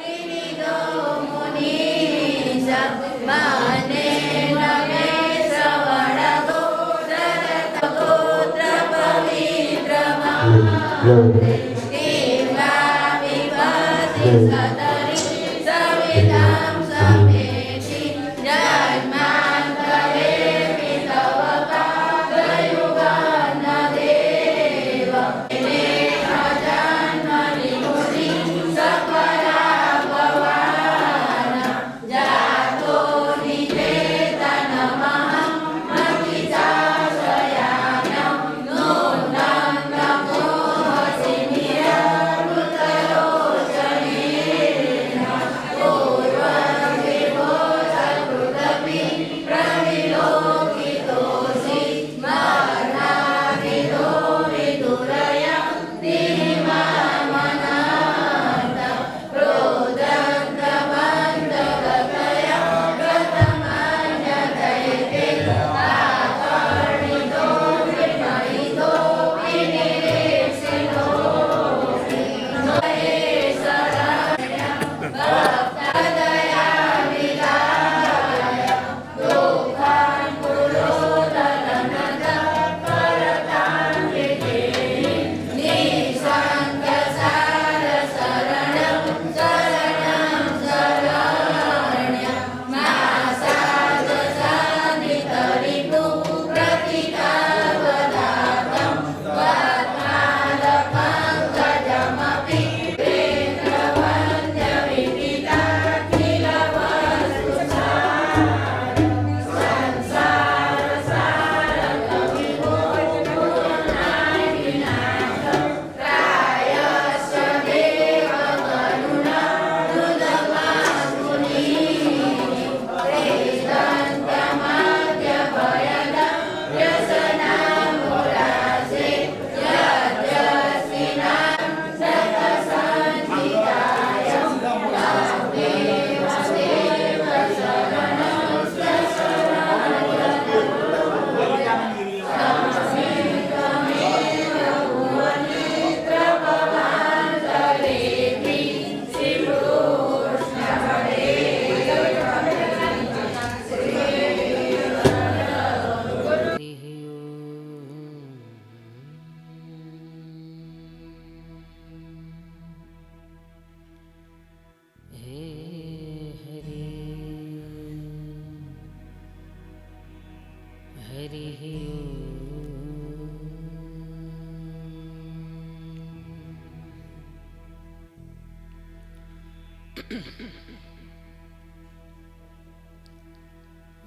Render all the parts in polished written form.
विदितो मुनिः मानेन मे श्रवणगोत्रपवित्रमहान् देवाविभति सतरि सवितां समेति जन्मान्तरेऽपि तव पादयुगान्नदेव जन्मनि मुनि सकला भवान् जातो निकेतनमहं मतिचाश्रयाम्यं नूनं नमोऽसि निराकृतलोचनेन पूर्वं विभो सकृदपि प्रविलोकितोऽसि मर्माविदो विदुरया धीमामनाथ प्रोदन्तमन्तगतया गतमन्यदैते आकर्णितो विमहितो विनिरीक्षितो भक्तदया विदाय दुःखान् पुरोदरनद करतां विधेहि निःसङ्गसार शरणं शरण्यं मासादसादितरितु प्रतिकावदातं पद्मालपङ्कजमपि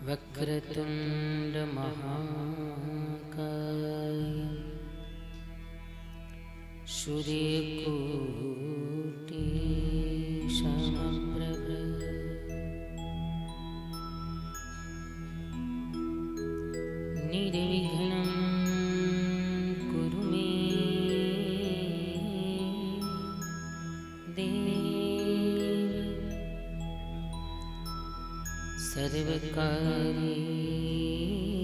वक्रतुंड महाकाय सूर्यकोटि समप्रभ निर्विघ्नं कुरु मे देव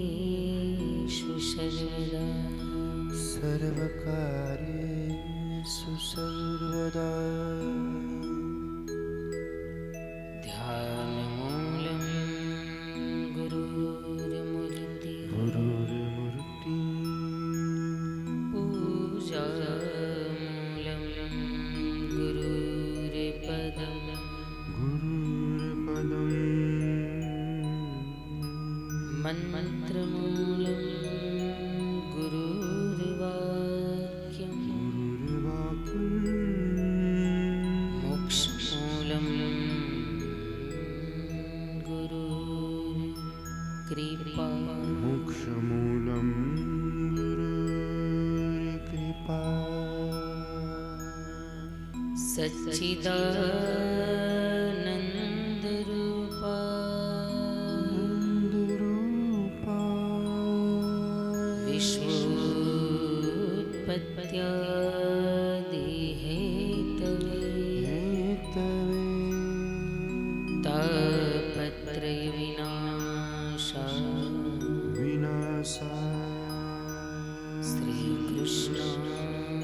सर्वकार्येषु सर्वदा सर्वकार्येषु सर्वदा ध्यानमूलं गुरुर्मूर्ति गुरुर्मूर्ति पूजामूलं गुरुर्पदं गुरुर्पदम् मन्त्रमूलं गुरुर्वाक्यं मोक्षमूलं गुरुर्कृपा मोक्षमूलं गुरुर्कृपा सच्चिदानन्दरूपा नन्दरूपा विश्वोत्पत्त्यादिहेतवे हेतवे तापत्रयविनाशाय विनाशाय श्रीकृष्णाय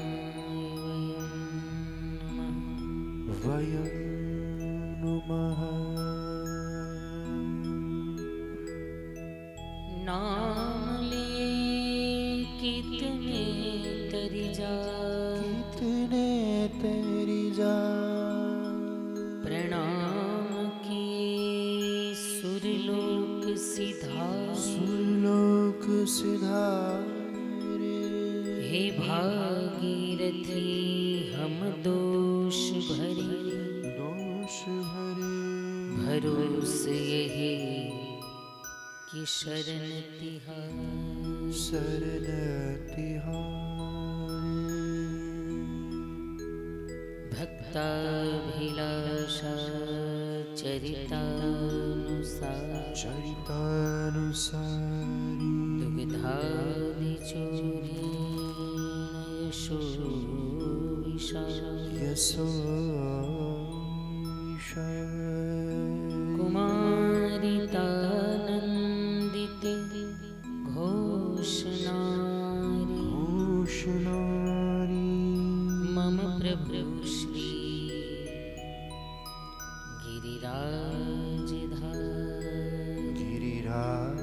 वयं नमः। वयं नुमः नाम ले कितने तरी जा, कितने तेरी जा प्रणाम किए सुरलोक सिधारे, सुरलोक सिधारे हे भागीरथी हम दोष भरे, दोष भरे भरोसे यही कि शरण तिहार, शरण तिहारे भक्ताभिलाषा चरितानुसार, चरितानुसारी दुग्धादिचूर्णेन यशो विशाल, यशो विशाल कुमारितानन्दिते घोषणारि, भूषणारी मम प्रभु श्री गिरिराजधारी, गिरिराजधारी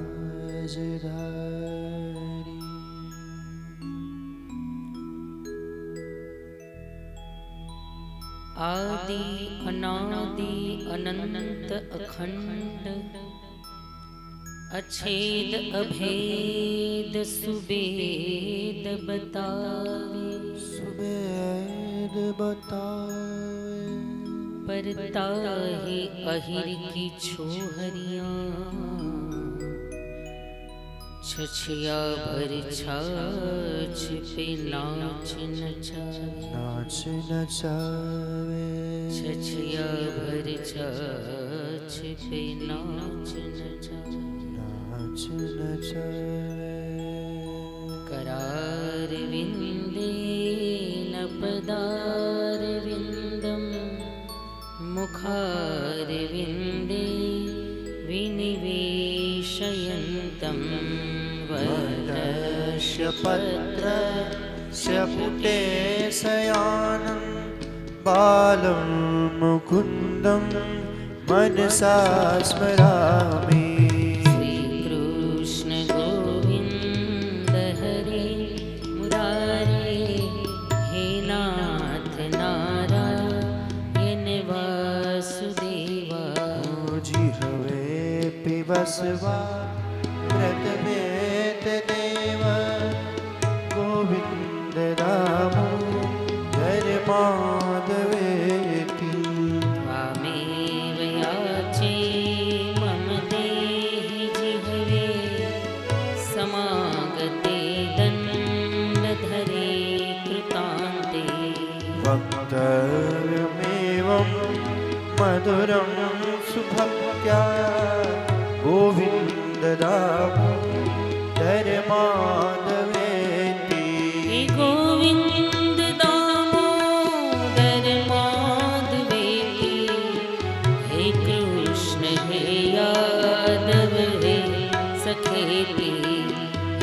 आदि अनादि अनंत अखंड अछेद अभेद सुबेद बतावे, सुबेद बतावे परताहे अहिर की छोहरियां, छछिया भर छाछ पे नाच नचावे, नाच नचावे छछिया भर छाछ पे नाच नचावे, नाच नचावे करार विंदे न पदार विंदम, मुखार विंदे विनिवेशयन्तं वरदस्य पत्रस्य पुटे शयानं बालं मुकुन्दं मनसा स्मरामि श्रीकृष्ण गोविन्द हरे मुरारे, हे नाथ नारायण वासुदेवा, जिह्वे पिबस्वा व्रतमेत देव गोविन्द दामोदर माधवेति त्वामेव याचे मम देहि जिह्वे, समागते दण्डधरे कृतान्ते, वक्तव्यमेवं मधुरं सुभक्त्या गोविन्द दामोदर माधवेति हे गोविन्द दामोदर माधवेति, हे कृष्ण हे यादव हे सखेति,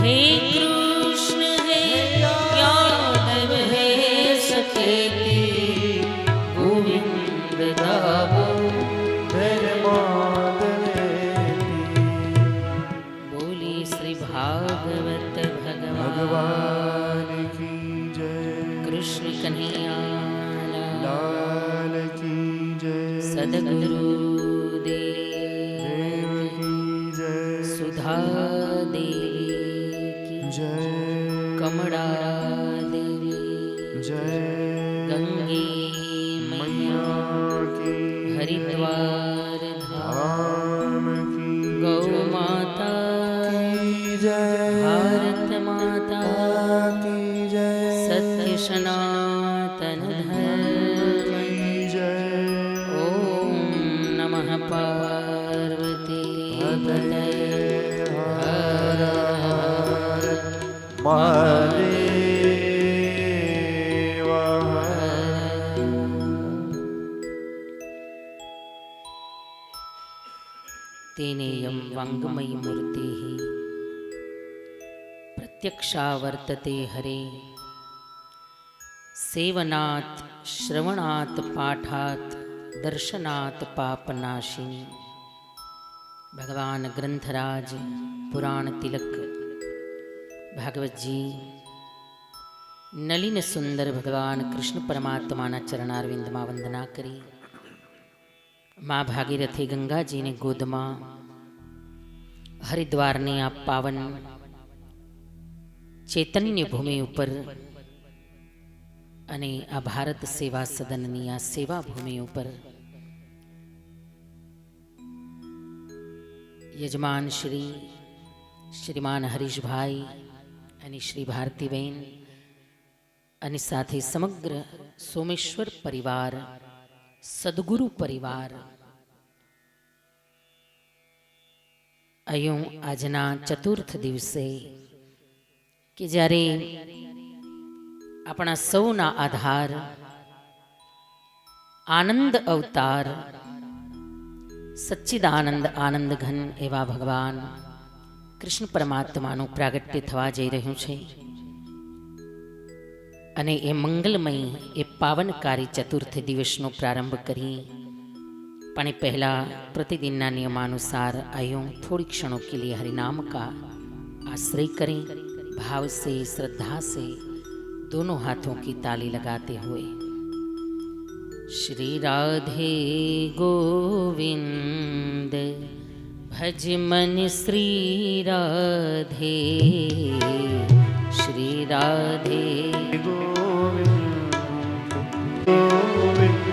हे कृष्ण हे यादव हे सखेति, गोविन्द दामोदर माधवेति बोली श्री भागवत भगवान भगवान की जय कृष्ण कन्हैया लाल की जय सदगुरु देव की जय सुधा देवी की जय कमला देवी, जय गंगे मैया मैया की हरिद्वार धाम, धाम की गौ माता की जय भारत माता की जय सत्य सनातन धर्म की जय ओम नमः पार्वती पतये हर हर महादेव तेनेयं वाङ्मयी मूर्तिः प्रत्यक्षा वर्तते हरे, सेवनात् श्रवणात् पाठात् दर्शनात् पापनाशिनी भगवान ग्रंथराज पुराण तिलक भागवत जी नलिन सुंदर भगवान कृष्ण परमात्मा चरणारविंद में वंदना करी। माँ भागीरथी गंगा जी ने गोद में हरिद्वार ने आ पावन चैतन्य भूमि पर अने आ भारत सेवा सदननी आ सेवा भूमि पर यजमान श्री श्रीमान हरीश भाई अने श्री भारतीबेन अने साथे समग्र सोमेश्वर परिवार सद्गुरु परिवार अयों आजना चतुर्थ दिवसे कि जारे अपना सौना आधार आनंद अवतार सच्चिदानंद आनंद घन एवा भगवान कृष्ण परमात्मा प्रागट्य थवा जई रह्युं छे अने ए मंगलमय ए पावनकारी चतुर्थ दिवसनो प्रारंभ करी। पण पहला प्रतिदिनना नियमानुसार आयों थोड़ी क्षणों के लिए हरिनाम का आश्रय करें। भाव से श्रद्धा से दोनों हाथों की ताली लगाते हुए श्री राधे गोविंद भज मन श्री राधे श्री राधे गोविंद गोविंद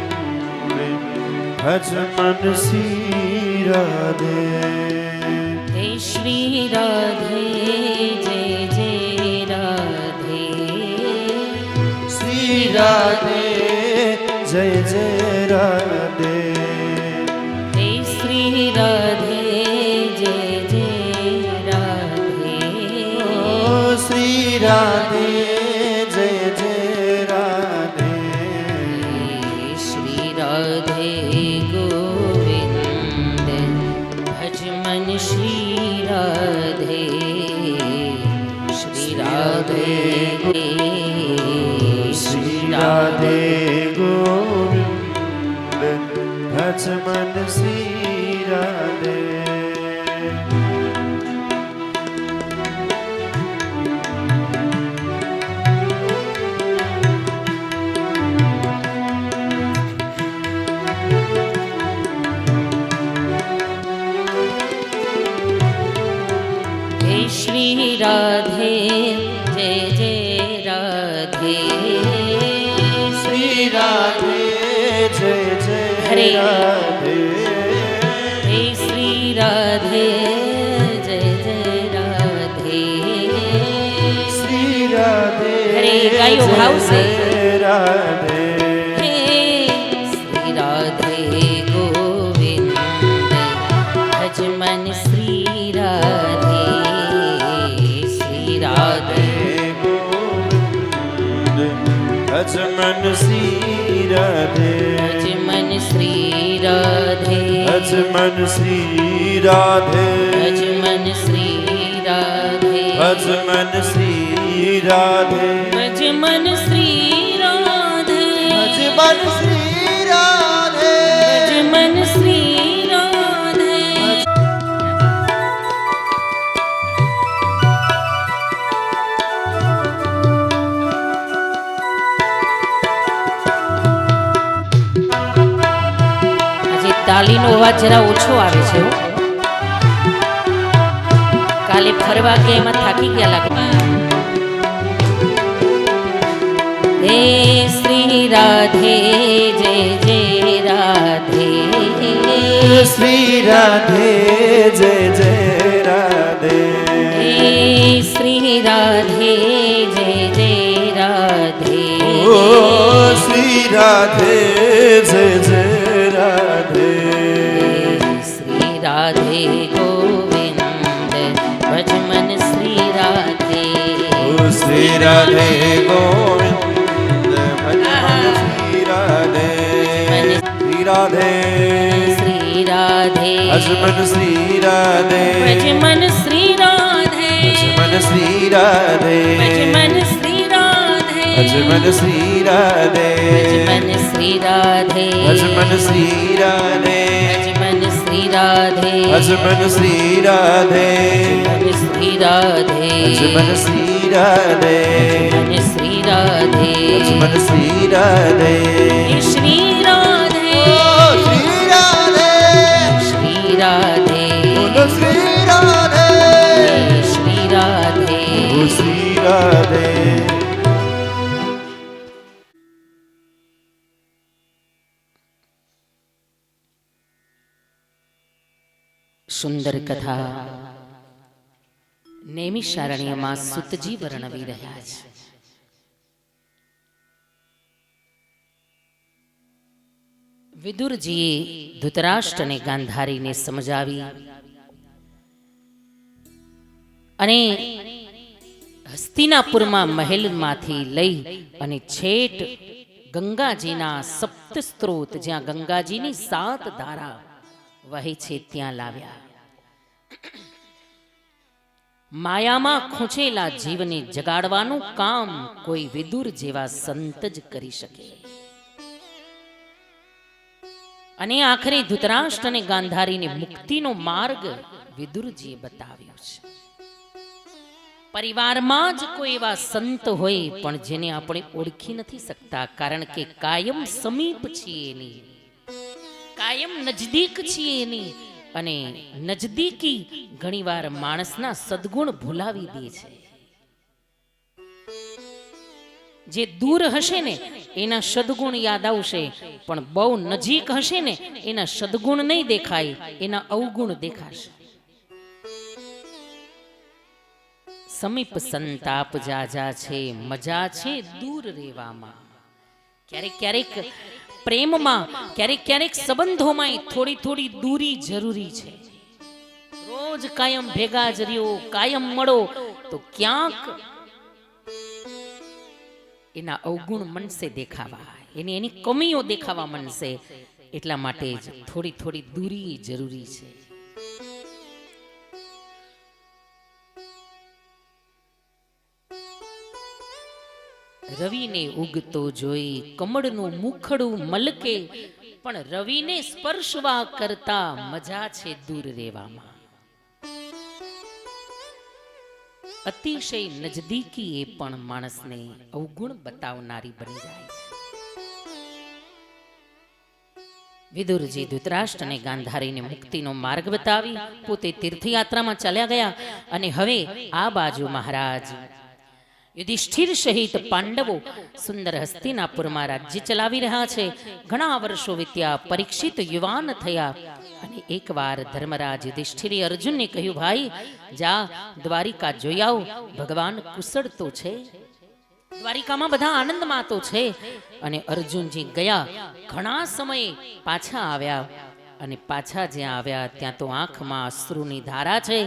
भज मन श्री राधे। हे श्री राधे जय जय राधे श्री राधे जय जय राधे। हे श्री राधे जय जय राधे ओ श्री राधे जय जय राधे। हे श्री राधे गोविंद भज मन श्री राधे श्री राधे श्री राधे गोविंद भज मन श्री राधे। हे श्री राधे जय जय राधे श्री राधे जय जय हरे राधे। हे श्री राधे जय जय राधे श्री राधे हरे गायो भाव से जय राधे। हे श्री राधे गोविंद भज मन श्री राधे श्री राधे गोविंद भज मन श्री राधे। भज मन श्री राधे भज मन श्री राधे। भज मन श्री राधे भज मन श्री राधे। भज मन श्री राधे भज मन श्री राधे। भज मन श्री राधे આજે તાલીનો અવાજ જરા ઓછો આવે છે હો. કાલે ફરવા ગયા એમાં થાકી ગયા લાગે. हे श्री राधे जय जय राधे श्री राधे जय जय राधे। हे श्री राधे जय जय राधे ओ श्री राधे जय जय राधे। श्री राधे गोविंद भज मन श्री राधे ओ श्री राधे गोविंद भज मन श्री राधे। श्री राधे श्री राधे भज मन श्री राधे। भज मन श्री राधे भज मन श्री राधे। भज मन श्री राधे અજમન શ્રી રાધે અજમન શ્રી રાધે અજમન શ્રી રાધે અજમન શ્રી રાધે અજમન શ્રી રાધે અજમન શ્રી રાધે અજમન શ્રી રાધે અજમન શ્રી રાધે અજમન શ્રી રાધે શ્રી રાધે શ્રી રાધે શ્રી રાધે બોલો શ્રી રાધે શ્રી રાધે બોલો શ્રી રાધે સુંદર કથા નૈમિષારણ્યમાં સુતજી વર્ણવી રહ્યા છે. વિદુરજીએ ધૃતરાષ્ટ્ર અને ગાંધારીને સમજાવી અને હસ્તિનાપુરમાં મહેલમાંથી લઈ અને છેટ ગંગાજીના સપ્ત સ્ત્રોત જ્યાં ગંગાજીની 7 ધારા વહે છે ત્યાં લાવ્યા. માયામાં ખૂંચેલા જીવને જગાડવાનું કામ કોઈ વિદુર જેવા સંત જ કરી શકે. અને આખરે ધૃતરાષ્ટ્ર અને ગાંધારીને મુક્તિનો માર્ગ વિદુરજીએ બતાવ્યો છે. પરિવારમાં જ કોઈ એવા સંત હોય પણ જેને આપણે ઓળખી નથી શકતા, કારણ કે કાયમ સમીપ છીએ એની, કાયમ નજદીક છીએ એની, અને નજદીકી ઘણીવાર માણસના સદગુણ ભૂલાવી દે છે. જે દૂર હશે ને એના સદગુણ યાદ આવશે, પણ બહુ નજીક હશે ને એના સદગુણ નહીં દેખાય, એના અવગુણ દેખાશે. સમીપ સંતાપ જાજા છે, મજા છે દૂર રહેવામાં. ક્યારેક ક્યારેક પ્રેમમાં, ક્યારેક ક્યારેક સંબંધોમાં થોડી થોડી દૂરી જરૂરી છે. રોજ કાયમ ભેગા જ રહ્યો, કાયમ મળો તો ક્યાંક એના અવગુણ મનસે દેખાવા, એની કમીઓ દેખાવા મનસે. એટલા માટે જ થોડી થોડી દૂરી જરૂરી છે. રવિને ઉગતો જોઈ કમળનું મુખડું મલકે, પણ રવિને સ્પર્શવા કરતા મજા છે દૂર રહેવામાં. અતિશય નજદીકી એ પણ માણસને અવગુણ બતાવનારી બની જાય છે. વિદુરજી ધૃતરાષ્ટ્ર અને ગાંધારીને મુક્તિનો માર્ગ બતાવી પોતે તીર્થયાત્રામાં ચાલ્યા ગયા. અને હવે આ બાજુ મહારાજ યુધિષ્ઠિર સહિત પાંડવો સુંદર હસ્તિનાપુરમાં રાજ્ય ચલાવી રહ્યા છે. ઘણા વર્ષો વીત્યા, પરીક્ષિત યુવાન થયા. અને એકવાર ધર્મરાજ યુધિષ્ઠિરે અર્જુનને કહ્યું, ભાઈ જા દ્વારિકા જોઈ આવ, ભગવાન કુશળ તો છે, દ્વારિકામાં બધા આનંદમાં તો છે. અને અર્જુનજી ગયા, ઘણા સમયે પાછા આવ્યા. અને પાછા જ્યાં આવ્યા ત્યાં તો આંખમાં અશ્રુની ધારા છે.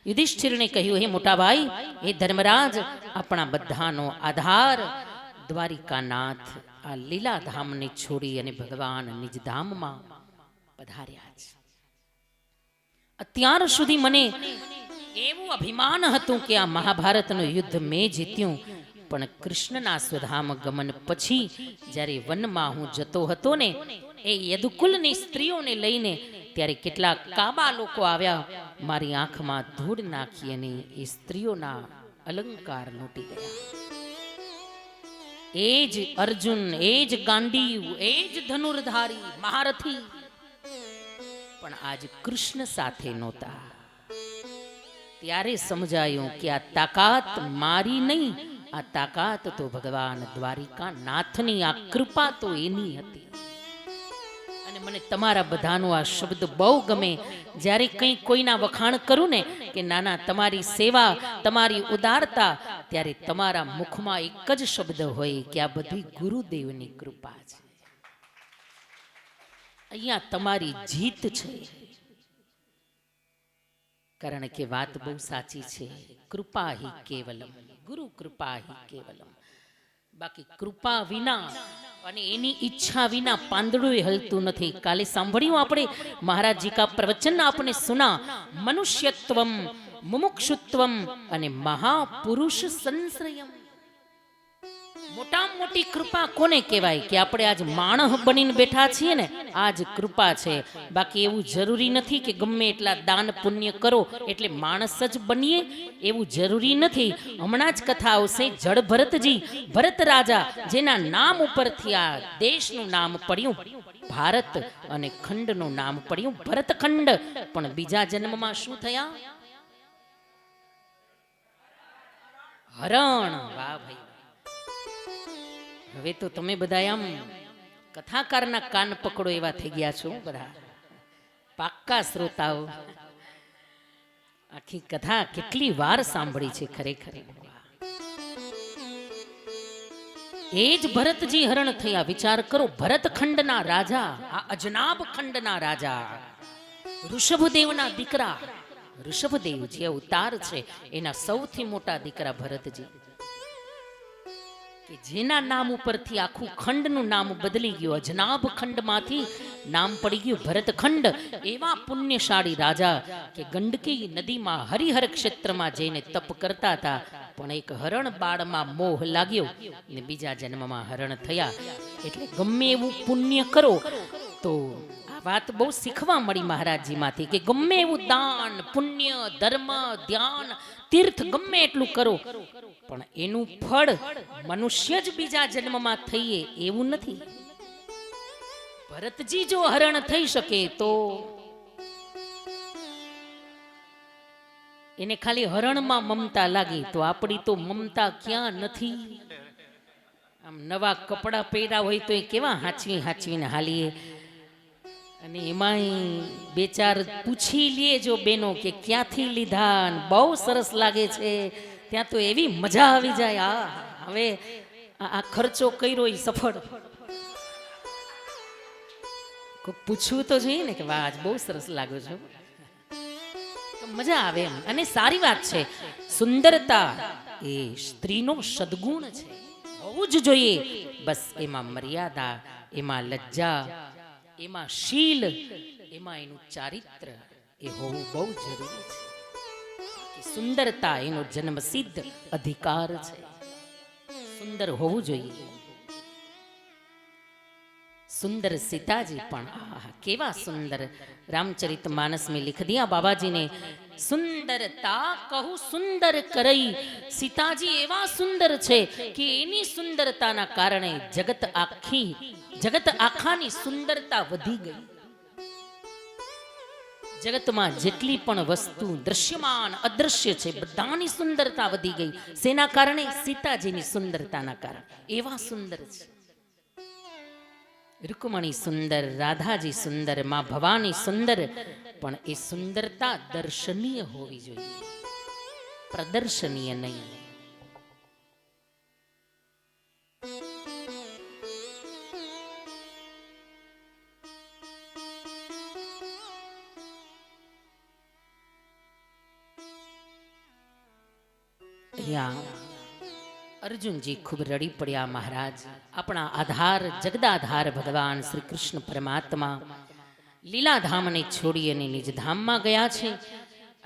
યુધિષ્ઠિરને કહ્યું, હે મોટા ભાઈ, હે ધર્મરાજ, આપણા બધાનો આધાર દ્વારિકાનાથ આ લીલાધામને છોડી અને ભગવાન નિજધામમાં પધાર્યા છે. અત્યાર સુધી મને એવું અભિમાન હતું કે આ મહાભારતનું યુદ્ધ મેં જીત્યું, પણ કૃષ્ણના સ્વધામ ગમન પછી જ્યારે વનમાં હું જતો હતો ને, એ યદુકુલની સ્ત્રીઓને લઈને, ત્યારે કેટલાક કાબા લોકો આવ્યા, મારી આંખમાં ધૂળ નાખી અને એ સ્ત્રીઓના અલંકાર લૂંટી ગયા. એ જ અર્જુન, એ જ ગાંડીવ, એ જ ધનુર્ધારી મહારથી, પણ આજ કૃષ્ણ સાથે નહોતા. ત્યારે સમજાયું કે આ તાકાત મારી નહીં, આ તાકાત તો ભગવાન દ્વારિકા નાથની, આ કૃપા તો એની હતી. અને મને તમારા બધાનો આ શબ્દ બહુ ગમે. જ્યારે કંઈ કોઈના વખાણ કરું ને કે નાના તમારી સેવા, તમારી ઉદારતા, ત્યારે તમારા મુખમાં એક જ શબ્દ હોય કે આ બધી ગુરુદેવની કૃપા છે. અહીંયા તમારી જીત છે. કારણ કે વાત બહુ સાચી છે. કૃપા હિ કેવલમ, ગુરુ કૃપા હિ કેવલમ. બાકી કૃપા વિના અને એની ઈચ્છા વિના પાંદડું હલતું નથી. કાલે સાંભળ્યું આપણે, મહારાજજી કા પ્રવચન આપને સુના, મનુષ્યત્વમ, મુમુક્ષુત્વમ અને મહાપુરુષ સંશ્રયમ. મોટામાં મોટી કૃપા કોને કહેવાય કે આપણે આજ માણસ બનીને બેઠા છીએ ને આ જ કૃપા છે. બાકી એવું જરૂરી નથી કે ગમે એટલા દાન પુણ્ય કરો એટલે માણસ જ બનીએ, એવું જરૂરી નથી. હમણાં જ કથા આવશે જળ ભરતજી, ભરત રાજા જેના નામ ઉપરથી આ દેશનું નામ પડ્યું ભારત અને ખંડનું નામ પડ્યું ભરતખંડ. પણ બીજા જન્મમાં શું થયા? હરણ. વાહ ભાઈ, હવે તો તમે બધા આમ કથાકારના કાન પકડો એવા થઈ ગયા છો બધા પાક્કા શ્રોતાઓ. આખી કથા કેટલી વાર સાંભળી છે ખરેખર. એ જ ભરતજી હરણ થયા. વિચાર કરો, ભરતખંડના રાજા, આ અજનાબ ખંડના રાજા, ઋષભદેવના દીકરા. ઋષભદેવ જે અવતાર છે એના સૌથી મોટા દીકરા ભરતજી, કે જેના નામ ઉપરથી આખું ખંડનું નામ બદલી ગયું. અજનાબ ખંડમાંથી નામ પડી ગયું ભરતખંડ. એવા પુણ્યશાળી રાજા કે ગંડકી નદીમાં હરિહર ક્ષેત્રમાં જઈને તપ કરતા હતા, પણ એક હરણ બાળમાં મોહ લાગ્યો ને બીજા જન્મમાં હરણ થયા. એટલે ગમે એવું પુણ્ય કરો તો આ વાત બહુ શીખવા મળી મહારાજજીમાંથી કે ગમે એવું દાન પુણ્ય ધર્મ ધ્યાન તીર્થ ગમે એટલું કરો પણ એનું ફળ મનુષ્ય જ બીજા જન્મમાં થઈએ એવું નથી. ભરતજી જો હરણ થઈ શકે તો એને ખાલી હરણમાં મમતા લાગી, તો આપણી તો મમતા ક્યાં નથી. આમ નવા કપડા પહેર્યા હોય તો એ કેવા હાચવી હાચવીને હાલીએ, અને એમાંય બે ચાર પૂછી લે જો બેનો કે ક્યાંથી લીધા, બહુ સરસ લાગે છે, ત્યાં તો એવી મજા આવી જાય. આ હવે આ ખર્ચો કર્યો એ સફળ. કોઈ પૂછવું તો જોઈએ ને કે વાહ આજ બહુ સરસ લાગ્યો છો, તો મજા આવે એમ. અને સારી વાત છે, સુંદરતા એ સ્ત્રીનો સદગુણ છે, હોવું જ જોઈએ. બસ એમાં મર્યાદા, એમાં લજ્જા, એમાં શીલ, એમાં એનું ચારિત્ર એ હોવું બહુ જરૂરી છે. સુંદરતા એનો જન્મસિદ્ધ અધિકાર છે, સુંદર હોવું જોઈએ. સુંદર સીતાજી પણ કેવા સુંદર. રામચરિત માનસ में लिख दिया बाबाजी ने, સુંદરતા કહું સુંદર કરઈ. સીતાજી એવા સુંદર છે કે એની સુંદરતાના કારણે જગત આખાની સુંદરતા વધી ગઈ. જગતમાં જેટલી પણ વસ્તુ દ્રશ્યમાન અદ્રશ્ય છે બધાની સુંદરતા વધી ગઈ. શેના કારણે? સીતાજીની સુંદરતાના કારણે. એવા સુંદર છે. રૂકમણી સુંદર, રાધાજી સુંદર, માં ભવાની સુંદર, પણ એ સુંદરતા દર્શનીય હોવી જોઈએ, પ્રદર્શનીય નહીં. અર્જુનજી ખૂબ રડી પડ્યા. મહારાજ, આપણા આધાર જગદાધાર ભગવાન શ્રી કૃષ્ણ પરમાત્મા લીલાધામને છોડી અને નિજધામમાં ગયા છે.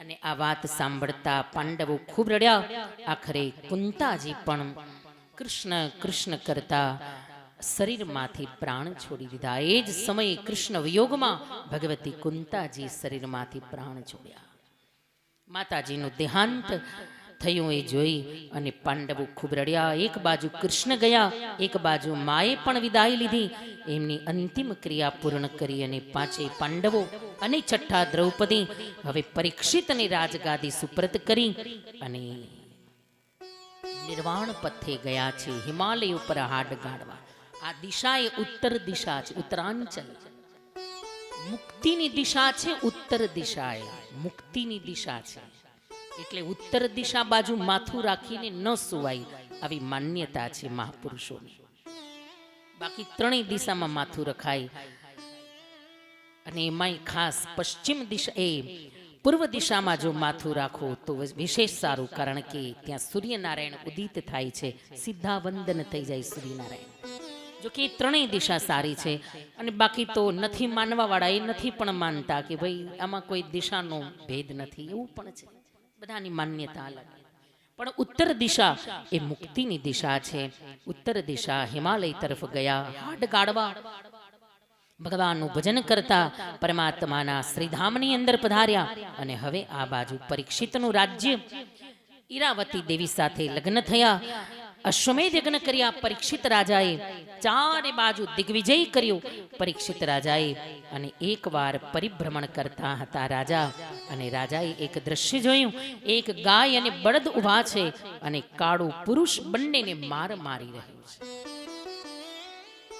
અને આ વાત સાંભળતા પાંડવો ખૂબ રડ્યા. આખરે કુંતાજી પણ કૃષ્ણ કૃષ્ણ કરતા શરીરમાંથી પ્રાણ છોડી દીધા. એ જ સમયે કૃષ્ણ વિયોગમાં ભગવતી કુંતાજી શરીરમાંથી પ્રાણ છોડ્યા. માતાજીનું દેહાંત થયું એ જોઈ અને પાંડવો ખૂબ રડ્યા. એક બાજુ કૃષ્ણ ગયા, એક બાજુ માએ પણ વિદાય લીધી. એમની અંતિમ ક્રિયા પૂર્ણ કરી અને પાંચે પાંડવો અને છઠ્ઠા દ્રૌપદી હવે પરીક્ષિતને રાજગાદી સુપ્રત કરી અને નિર્વાણ પથે ગયા છે, હિમાલય ઉપર હાડ ગાડવા. આ દિશા એ ઉત્તર દિશા છે, ઉત્તરાંચલ. મુક્તિની દિશા છે ઉત્તર દિશા, એ મુક્તિની દિશા છે. એટલે ઉત્તર દિશા બાજુ માથું રાખીને ન સુવાય, આવી માન્યતા છે મહાપુરુષોની. બાકી ત્રણેય દિશામાં માથું રખાય. અને એમાંય ખાસ પશ્ચિમ દિશા એ પૂર્વ દિશામાં જો માથું રાખો તો વિશેષ સારું, કારણ કે ત્યાં સૂર્યનારાયણ ઉદિત થાય છે, સીધા વંદન થઈ જાય સૂર્યનારાયણ. જો કે ત્રણેય દિશા સારી છે. અને બાકી તો નથી માનવાવાળા એ નથી પણ માનતા કે ભાઈ આમાં કોઈ દિશાનો ભેદ નથી, એવું પણ છે. બધાની માન્યતા અલગ. પણ ઉત્તર દિશા એ મુક્તિની દિશા છે. ઉત્તર દિશા હિમાલય તરફ ગયા હાડ ગાળવા, ભગવાનનું ભજન કરતા પરમાત્માના શ્રીધામની અંદર પધાર્યા. અને હવે આ બાજુ પરીક્ષિતનું રાજ્ય, ઈરાવતી દેવી સાથે લગ્ન થયા, અશ્વમેધ યજ્ઞ કર્યા પરીક્ષિત રાજાએ, ચારે બાજુ દિગ્વિજય કર્યો પરીક્ષિત રાજાએ. અને એકવાર પરિભ્રમણ કરતા હતા રાજા, અને રાજાએ એક દ્રશ્ય જોયું. એક ગાય અને બળદ ઊભા છે, અને કાળો પુરુષ બંનેને માર મારી રહ્યો છે.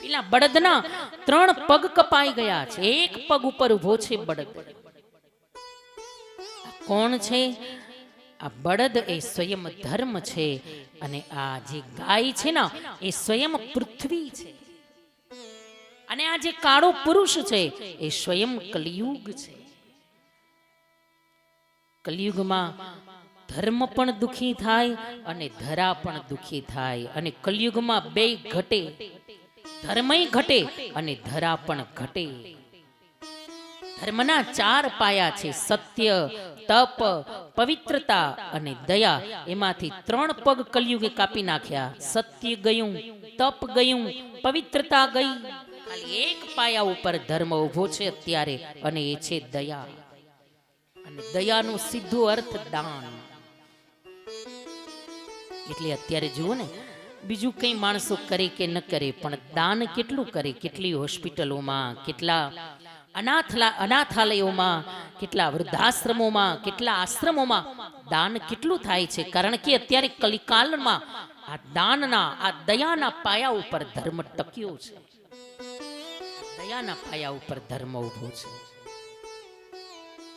પેલા બળદના 3 પગ કપાઈ ગયા છે, એક પગ ઉપર ઊભો છે બળદ. કોણ છે આ બળદ? એ સ્વયં ધર્મ છે, અને આ જે ગાય છે ને એ સ્વયં પૃથ્વી છે, અને આ જે કાળો પુરુષ છે એ સ્વયં કલિયુગ છે. કલિયુગમાં ધર્મ પણ દુખી થાય અને ધરા પણ દુખી થાય, અને કલિયુગમાં બે ઘટે, ધર્મય ઘટે અને ધરા પણ ઘટે. ધર્મના 4 પાયા છે, સત્ય, તપ, પવિત્રતા અને દયા. એમાંથી 3 પગ કલિયુગે કાપી નાખ્યા. સત્ય ગયું, તપ ગયું, પવિત્રતા ગઈ. ખાલી એક પાયા ઉપર ધર્મ ઉભો છે અત્યારે, અને એ છે દયા. અને દયાનો સીધો અર્થ દાન. એટલે અત્યારે જુઓ ને, બીજું કંઈ માણસો કરે કે ન કરે, પણ દાન કેટલું કરે. કેટલી હોસ્પિટલોમાં, કેટલા અનાથાલયોમાં, કેટલા વૃદ્ધાશ્રમોમાં, કેટલા આશ્રમોમાં દાન કેટલું થાય છે. કારણ કે અત્યારે કલિકાલમાં આ દાનના, આ દયાના પાયા ઉપર ધર્મ ટક્યો છે. દયાના પાયા ઉપર ધર્મ ઉભો છે.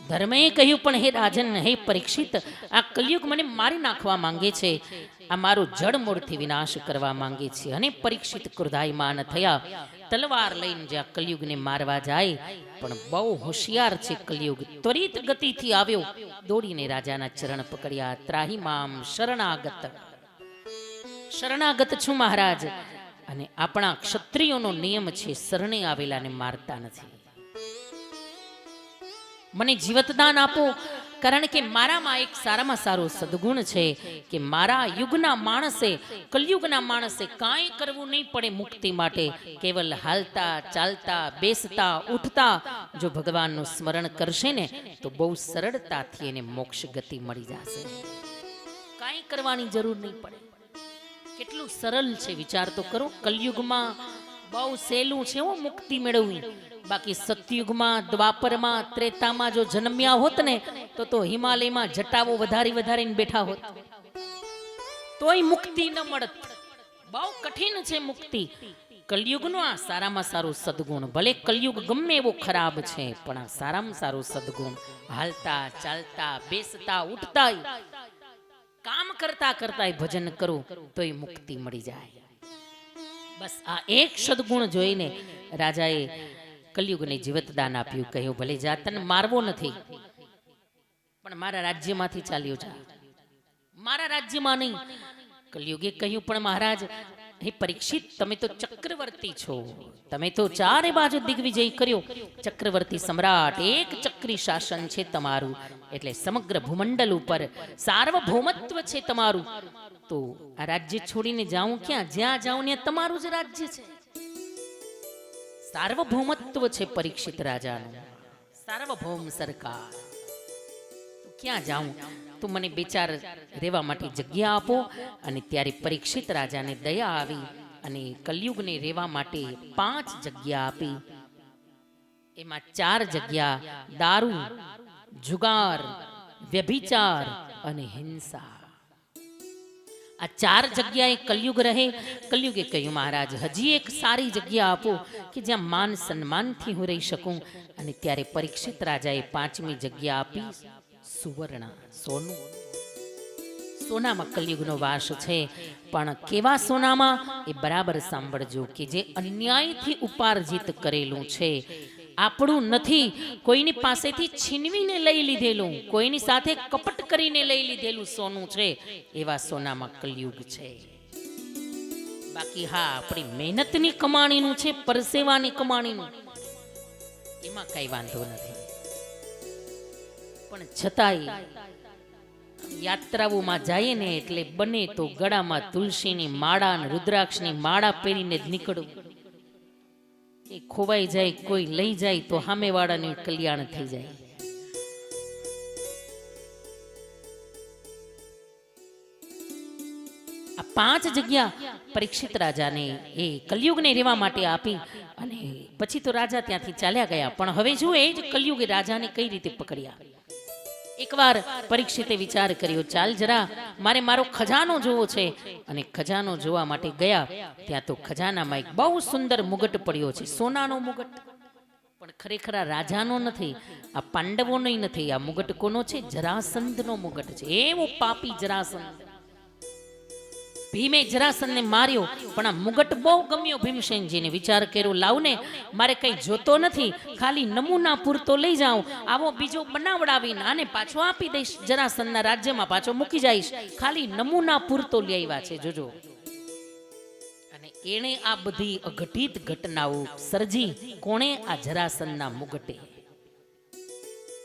ધર્મે કહ્યું, પણ હે રાજન, હે પરીક્ષિત, આ કલિયુગ મને મારી નાખવા માંગે છે, આ મારું જડમૂળથી વિનાશ કરવા માંગે છે. અને પરીક્ષિત ક્રોધાયમાન થયા, તલવાર લઈને જ્યાં કલિયુગને મારવા જાય. પણ બહુ હોશિયાર છે કલિયુગ, ત્વરિત ગતિથી આવ્યો, દોડીને રાજાના ચરણ પકડ્યા. ત્રાહી મામ શરણાગત, શરણાગત છું મહારાજ. અને આપણા ક્ષત્રિયોનો નિયમ છે, શરણે આવેલાને મારતા નથી. મને જીવતદાન આપો, કારણ કે મારામાં એક સારામાં સારો સદગુણ છે કે મારા યુગના માણસે, કલયુગના માણસે કાંઈ કરવું નહીં પડે મુક્તિ માટે. કેવલ હાલતા, ચાલતા, બેસતા, ઉઠતા જો ભગવાનનું સ્મરણ કરશે ને તો બહુ સરળતાથી એને મોક્ષ ગતિ મળી જશે. કાંઈ કરવાની જરૂર નહીં પડે. કેટલું સરળ છે વિચાર તો કરો. કલયુગમાં બહુ સહેલું છે મુક્તિ મેળવવી. બાકી સતયુગમાં, દ્વાપરમાં, ત્રેતામાં જો જન્મ્યા હોત ને તો હિમાલયમાં જટાવો વધારીને બેઠા હોત, તોય મુક્તિ ન મળત. બહુ કઠિન છે મુક્તિ. કલયુગનો આ સારામાં સારો સદગુણ. ભલે કલયુગ ગમે એવો ખરાબ છે, પણ આ સારામાં સારો સદગુણ. હાલતા, ચાલતા, બેસતા, ઉઠતા, કામ કરતા કરતા ભજન કરો તોય મુક્તિ મળી જાય. બસ આ એક સદગુણ જોઈને રાજાએ કલયુગને જીવતદાન આપ્યું. કહ્યું, ભલે જા, તને મારવો નથી, પણ મારા રાજ્યમાંથી ચાલ્યો જા, મારા રાજ્યમાં નહીં. કલયુગે કહ્યું, પણ મહારાજ, હે પરીક્ષિત, તમે તો ચક્રવર્તી છો, તમે તો 4 બાજુ દિગ્વિજય કર્યો, ચક્રવર્તી સમ્રાટ, એક ચક્રી શાસન છે તમારું, એટલે સમગ્ર ભૂમંડળ ઉપર સાર્વભૌમત્વ છે તમારું. તો આ રાજ્ય છોડીને જાઉં ક્યાં? જ્યાં જાઉં ત્યાં તમારું જ રાજ્ય છે. સાર્વભૌમત્વ છે પરીક્ષિત રાજાનું, સાર્વભૌમ સરકાર. તો ક્યાં જાઉં? તો મને 2-4 રહેવા માટે જગ્યા આપો. અને ત્યારે પરીક્ષિત રાજાને દયા આવી અને કલયુગને રહેવા માટે 5 જગ્યા આપી. એમાં 4 જગ્યા દારૂ, જુગાર, વ્યભિચાર અને હિંસા. આ 4 જગ્યાએ કલયુગ રહે. કલયુગે કહ્યું, મહારાજ, હજી એક સારી જગ્યા આપો કે જ્યાં માન સન્માનથી હું રહી શકું. અને ત્યારે પરીક્ષિત રાજાએ 5મી જગ્યા આપી, સુવર્ણ, સોનું. સોનામાં કલયુગનો વાસ છે, પણ કેવા સોનામાં? એ બરાબર સાંભળજો, કે જે અન્યાયથી ઉપાર્જિત કરેલું છે, આપણું નથી, કોઈની પાસેથી છીનવીને લઈ લીધેલું, કોઈની સાથે કપટ કરીને લઈ લીધેલું સોનું છે, એવા સોનામાં કલયુગ છે. બાકી હા, આપણી મહેનતની કમાણીનું છે, પરસેવાની કમાણીનું, એમાં કઈ વાંધો નથી. પણ છતાંય યાત્રાઓમાં જઈએ ને એટલે બને તો ગળામાં તુલસીની માળા અને રુદ્રાક્ષની માળા પહેરીને જ નીકળવું. એ ખોવાઈ જાય, કોઈ લઈ જાય તો સામેવાળાનું કલ્યાણ થઈ જાય. આ 5 જગ્યા પરીક્ષિત રાજાને એ કલયુગને રહેવા માટે આપી અને પછી તો રાજા ત્યાંથી ચાલ્યા ગયા. પણ હવે જો એ જ કલયુગે રાજાને કઈ રીતે પકડ્યા. એકવાર પરીક્ષિતે વિચાર કર્યો, ચાલ જરા મારે મારો ખજાનો જોવો છે. અને ખજાનો જોવા માટે ગયા. ત્યાં તો ખજાનામાં એક બહુ સુંદર મુગટ પડ્યો છે, સોનાનો મુગટ. પણ ખરેખર આ રાજાનો નથી, આ પાંડવોનો નથી. આ મુગટ કોનો છે? જરાસંધનો મુગટ છે. એવો પાપી જરાસંધ. ભીમે જરાસંધને માર્યો, પણ આ મુગટ બહુ ગમ્યો ભીમસેનજીને. વિચાર કર્યો, લાવને, મારે કઈ જોતો નથી, ખાલી નમૂના પૂરતો લઈ જાઉં, આવો બીજો બનાવડાવીને આને પાછો આપી દઈશ, જરાસંધના રાજ્યમાં પાછો મૂકી જઈશ. ખાલી નમૂના પૂરતો લઈ આવ્યા છે, જોજો. અને એણે આ બધી અઘટિત ઘટનાઓ સર્જી કોણે? આ જરાસંધના મુગટે.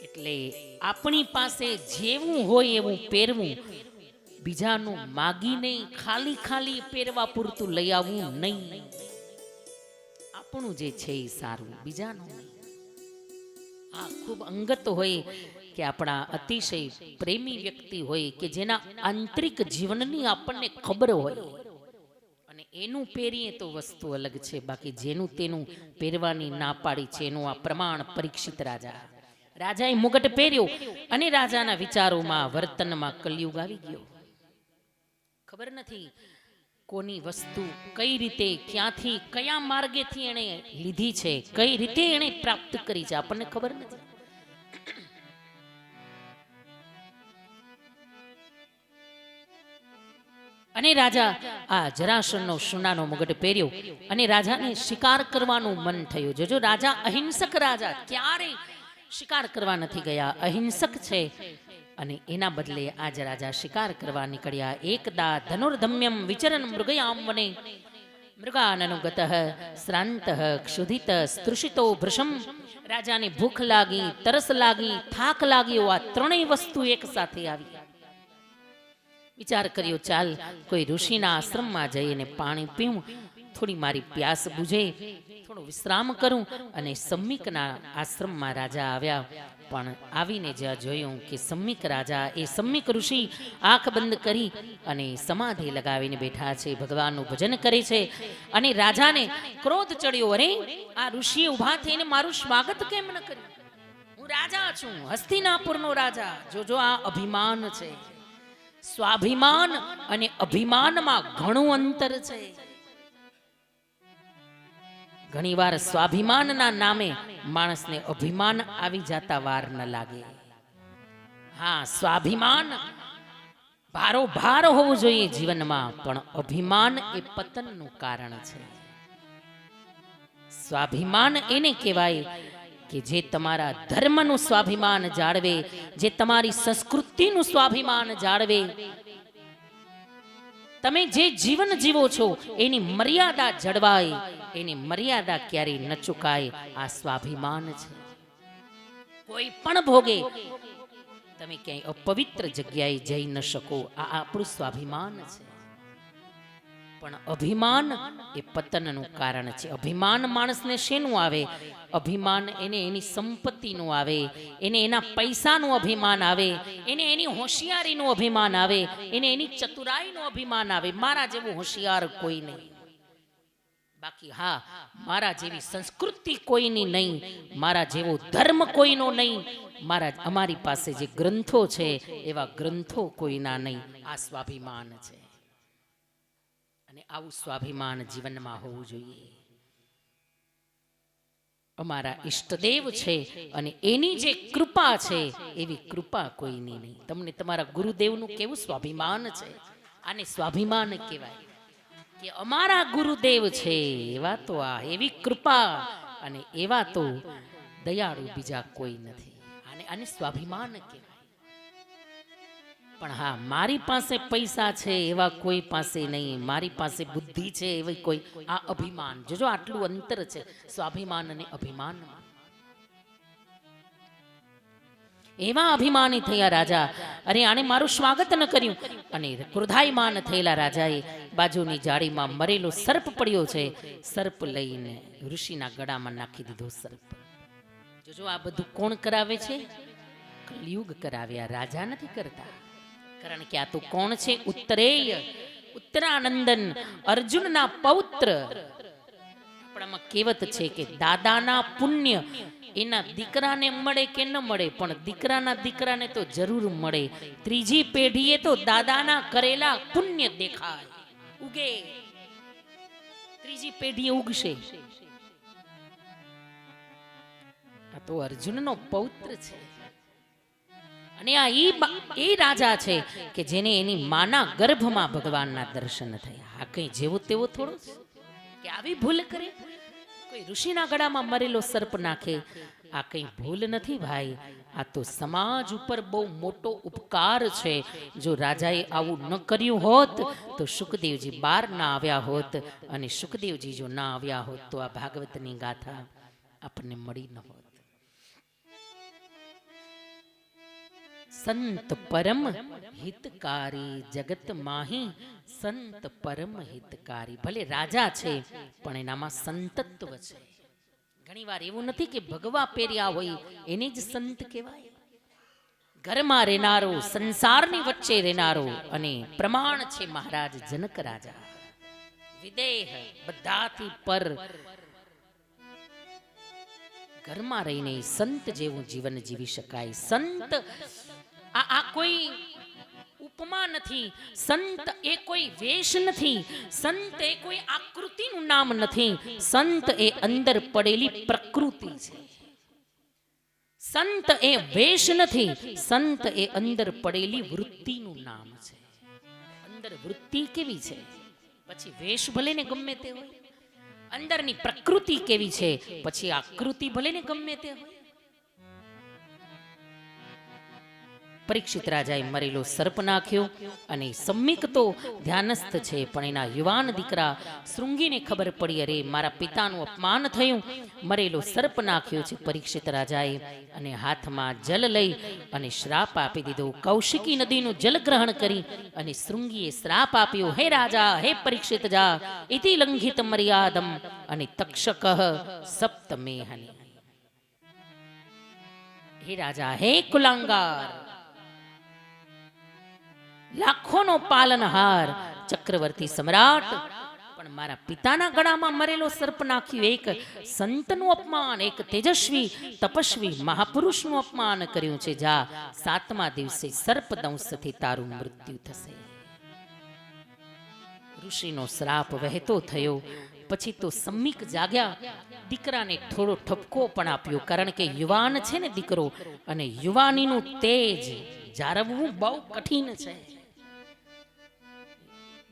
એટલે આપણી પાસે જેવું હોય એવું પહેરવું, બીજાનું માગીને ખાલી ખાલી પહેરવા પૂરતું લઈ આવવું નહીં. આપણું જે છે એ સારું, બીજાનું નહીં. આ ખૂબ અંગત હોય કે આપણા અતિશય પ્રેમી વ્યક્તિ હોય કે જેના આંતરિક જીવનની આપણને ખબર હોય અને એનું પહેરીએ તો વસ્તુ અલગ છે. બાકી જેનું તેનું પહેરવાની ના પાડી છે. એનું આ પ્રમાણ પરીક્ષિત રાજાએ મુગટ પહેર્યો અને રાજાના વિચારોમાં, વર્તનમાં કલયુગ આવી ગયો. ખબર નથી કોની વસ્તુ કઈ રીતે, ક્યાંથી, કયા માર્ગેથી એણે લીધી છે, કઈ રીતે એણે પ્રાપ્ત કરી છે, આપણને ખબર નથી. અને રાજા આ જરાસંધનો સોનાનો મુગટ પહેર્યો અને રાજાને શિકાર કરવાનું મન થયું. જોજો, રાજા અહિંસક રાજા, ક્યારે શિકાર કરવા નથી ગયા, અહિંસક છે. અને એના બદલે આજ રાજા શિકાર કરવા નીકળ્યા. એકદા ધનુર્ધમ્યમ વિચરન મૃગયામ વને મૃગાનનુગતઃ શ્રાંતઃ ક્ષુધિત સ્તૃષિતો ભૃશમ. રાજાને ભૂખ લાગી, તરસ લાગી, થાક લાગ્યો. આ ત્રણેય વસ્તુ એક સાથે આવી. વિચાર કર્યો, ચાલ કોઈ ઋષિના આશ્રમમાં જઈને પાણી પીવું, થોડી મારી પ્યાસ બુઝે, થોડો વિશ્રામ કરું. અને સમ્મિકના આશ્રમમાં રાજા આવ્યા. પણ આવીને જ્યાં જોયું કે સમ્મિક રાજા, એ સમ્મિક ઋષિ આંખ બંધ કરી અને સમાધિ લગાવીને બેઠા છે, ભગવાનનું ભજન કરે છે. અને રાજાને ક્રોધ ચડ્યો, અરે આ ઋષિએ ઊભા થઈને મારું સ્વાગત કેમ ન કર્યું? હું રાજા છું, હસ્તિનાપુરનો રાજા. જોજો, આ અભિમાન છે. સ્વાભિમાન અને અભિમાનમાં ઘણું અંતર છે. ઘણીવાર સ્વાભિમાનના નામે માણસને અભિમાન આવી જતા વાર ન લાગે. હા, સ્વાભિમાન ભારોભાર હોવું જોઈએ જીવનમાં, પણ અભિમાન એ પતનનું કારણ છે. સ્વાભિમાન એને કહેવાય કે જે તમારા ધર્મનું સ્વાભિમાન જાળવે, જે તમારી સંસ્કૃતિનું સ્વાભિમાન જાળવે. તમે જે જીવન જીવો છો એની મર્યાદા જળવાય, એની મર્યાદા ક્યારેય ન ચૂકાય. આ સ્વાભિમાન છે. કોઈ પણ ભોગે તમે ક્યાંય અપવિત્ર જગ્યાએ જઈ ન શકો. આ આપણું સ્વાભિમાન છે. પણ અભિમાન એ પતનનું કારણ છે. અભિમાન માણસને શેનું આવે? અભિમાન એને એની સંપત્તિનું આવે, એને એના પૈસાનું અભિમાન આવે, એને એની હોશિયારીનું અભિમાન આવે, એને એની ચતુરાઈનું અભિમાન આવે. મારા જેવું હોશિયાર કોઈ નહીં. બાકી હા, મારા જેવી સંસ્કૃતિ કોઈની નહીં, મારા જેવો ધર્મ કોઈનો નહીં, અમારી પાસે જે ગ્રંથો છે એવા ગ્રંથો કોઈના નહીં. આ સ્વાભિમાન છે. અને આવું સ્વાભિમાન જીવનમાં હોવું જોઈએ. અમારા ઈષ્ટદેવ છે અને એની જે કૃપા છે એવી કૃપા કોઈની નહીં. તમને તમારા ગુરુદેવનું કેવું સ્વાભિમાન છે. આને સ્વાભિમાન કહેવાય કે અમારા ગુરુદેવ છે, એવા તો આ એવી કૃપા અને એવા તો દયાળુ બીજા કોઈ નથી. આને સ્વાભિમાન કહેવાય. પણ હા, મારી પાસે પૈસા છે એવા કોઈ પાસે નહીં, મારી પાસે બુદ્ધિ છે એવી કોઈ, આ અભિમાન. જોજો, આટલું અંતર છે સ્વાભિમાન અને અભિમાનમાં. એવા અભિમાની થયા રાજા, અરે આણે મારું સ્વાગત ન કર્યું. અને ક્રોધાયમાન થયેલા રાજાએ બાજુની જાળીમાં મરેલો સર્પ પડ્યો છે, સર્પ લઈને ઋષિના ગળામાં નાખી દીધો. સર્પ જો આ બધું કોણ કરાવે છે? કલયુગ કરાવ્યા, રાજા નથી કરતા. કારણ કે આ તો કોણ છે? ઉત્તરેય, ઉત્તરાનંદન, અર્જુનના પૌત્ર. આપણામાં કહેવત છે કે દાદાના પુણ્ય એના દીકરાને મળે કે ન મળે, પણ દીકરાના દીકરાને તો જરૂર મળે. ત્રીજી પેઢીએ તો દાદાના કરેલા પુણ્ય દેખાય, ઉગે. ત્રીજી પેઢીએ ઉગશે. આ તો અર્જુનનો પૌત્ર છે. અને આ એ રાજા છે કે જેને એની માના ગર્ભમાં ભગવાનના દર્શન થયા. આ કઈ જેવો તેવો થોડો છે કે આવી ભૂલ કરે? કોઈ ઋષિના ગળામાં મરેલો સર્પ નાખે, આ કઈ ભૂલ નથી ભાઈ. આ તો સમાજ ઉપર બહુ મોટો ઉપકાર છે. જો રાજાએ આવું ન કર્યું હોત તો શુકદેવજી બહાર ના આવ્યા હોત, અને શુકદેવજી જો ના આવ્યા હોત તો આ ભાગવતની ગાથા આપણને મળી ન હોત. સંત પરમ હિતકારી જગત માહી, સંત પરમ હિતકારી. ભલે રાજા છે પણ એનામાં સંતત્વ છે. ઘણીવાર એવું નથી કે ભગવા પહેર્યા હોય એને જ સંત કહેવાય. ઘરમાં રહેનારો, સંસારની વચ્ચે રહેનારો, અને પ્રમાણ છે મહારાજ જનક રાજા. વિદેહ, બધાથી પર, ઘરમાં રહીને સંત જેવું જીવન જીવી શકાય. સંત આ કોઈ ઉપમા નથી. સંત એ કોઈ વેશ નથી. સંત એ કોઈ આકૃતિનું નામ નથી. સંત એ અંદર પડેલી પ્રકૃતિ છે. સંત એ વેશ નથી. સંત એ અંદર પડેલી વૃત્તિનું નામ છે. અંદર વૃત્તિ કેવી છે, પછી વેશ ભલે ને ગમે તે હોય. અંદરની પ્રકૃતિ કેવી છે, પછી આકૃતિ ભલે ને ગમે તે હોય. પરીક્ષિત રાજાએ મરેલો સર્પ નાખ્યો, અને સમ્યક તો ધ્યાનસ્થ છે, પણ એના યુવાન દીકરા શૃંગીને ખબર પડી, અરે મારા પિતાનું અપમાન થયું. મરેલો સર્પ નાખ્યો છે પરીક્ષિત રાજાએ, અને હાથમાં જલ લઈ અને શ્રાપ આપી દીધો. કૌશિકી નદીનું જલ ગ્રહણ કરી અને શૃંગીએ શ્રાપ આપ્યો, હે રાજા, હે પરીક્ષિત જા, ઇતિ લંઘિત મર્યાદમ, અને તક્ષક સપ્તમેહની. હે રાજા, હે કુલાંગાર, લાખોનો પાલનહાર, ચક્રવર્તી સમ્રાટ, પણ મારા પિતાના ગળામાં મરેલો સર્પ નાખ્યું. એક સંતનું અપમાન, એક તેજસ્વી તપસ્વી મહાપુરુષનું અપમાન કર્યું છે. જા, 7મા દિવસે સર્પદંશથી તારું મૃત્યુ થશે. ઋષિનો શ્રાપ વહેતો થયો. પછી તો સમ્યક જાગ્યા. દીકરાને થોડો ઠપકો પણ આપ્યો, કારણ કે યુવાન છે ને દીકરો, અને યુવાનીનું તેજ જાળવવું બહુ કઠિન છે.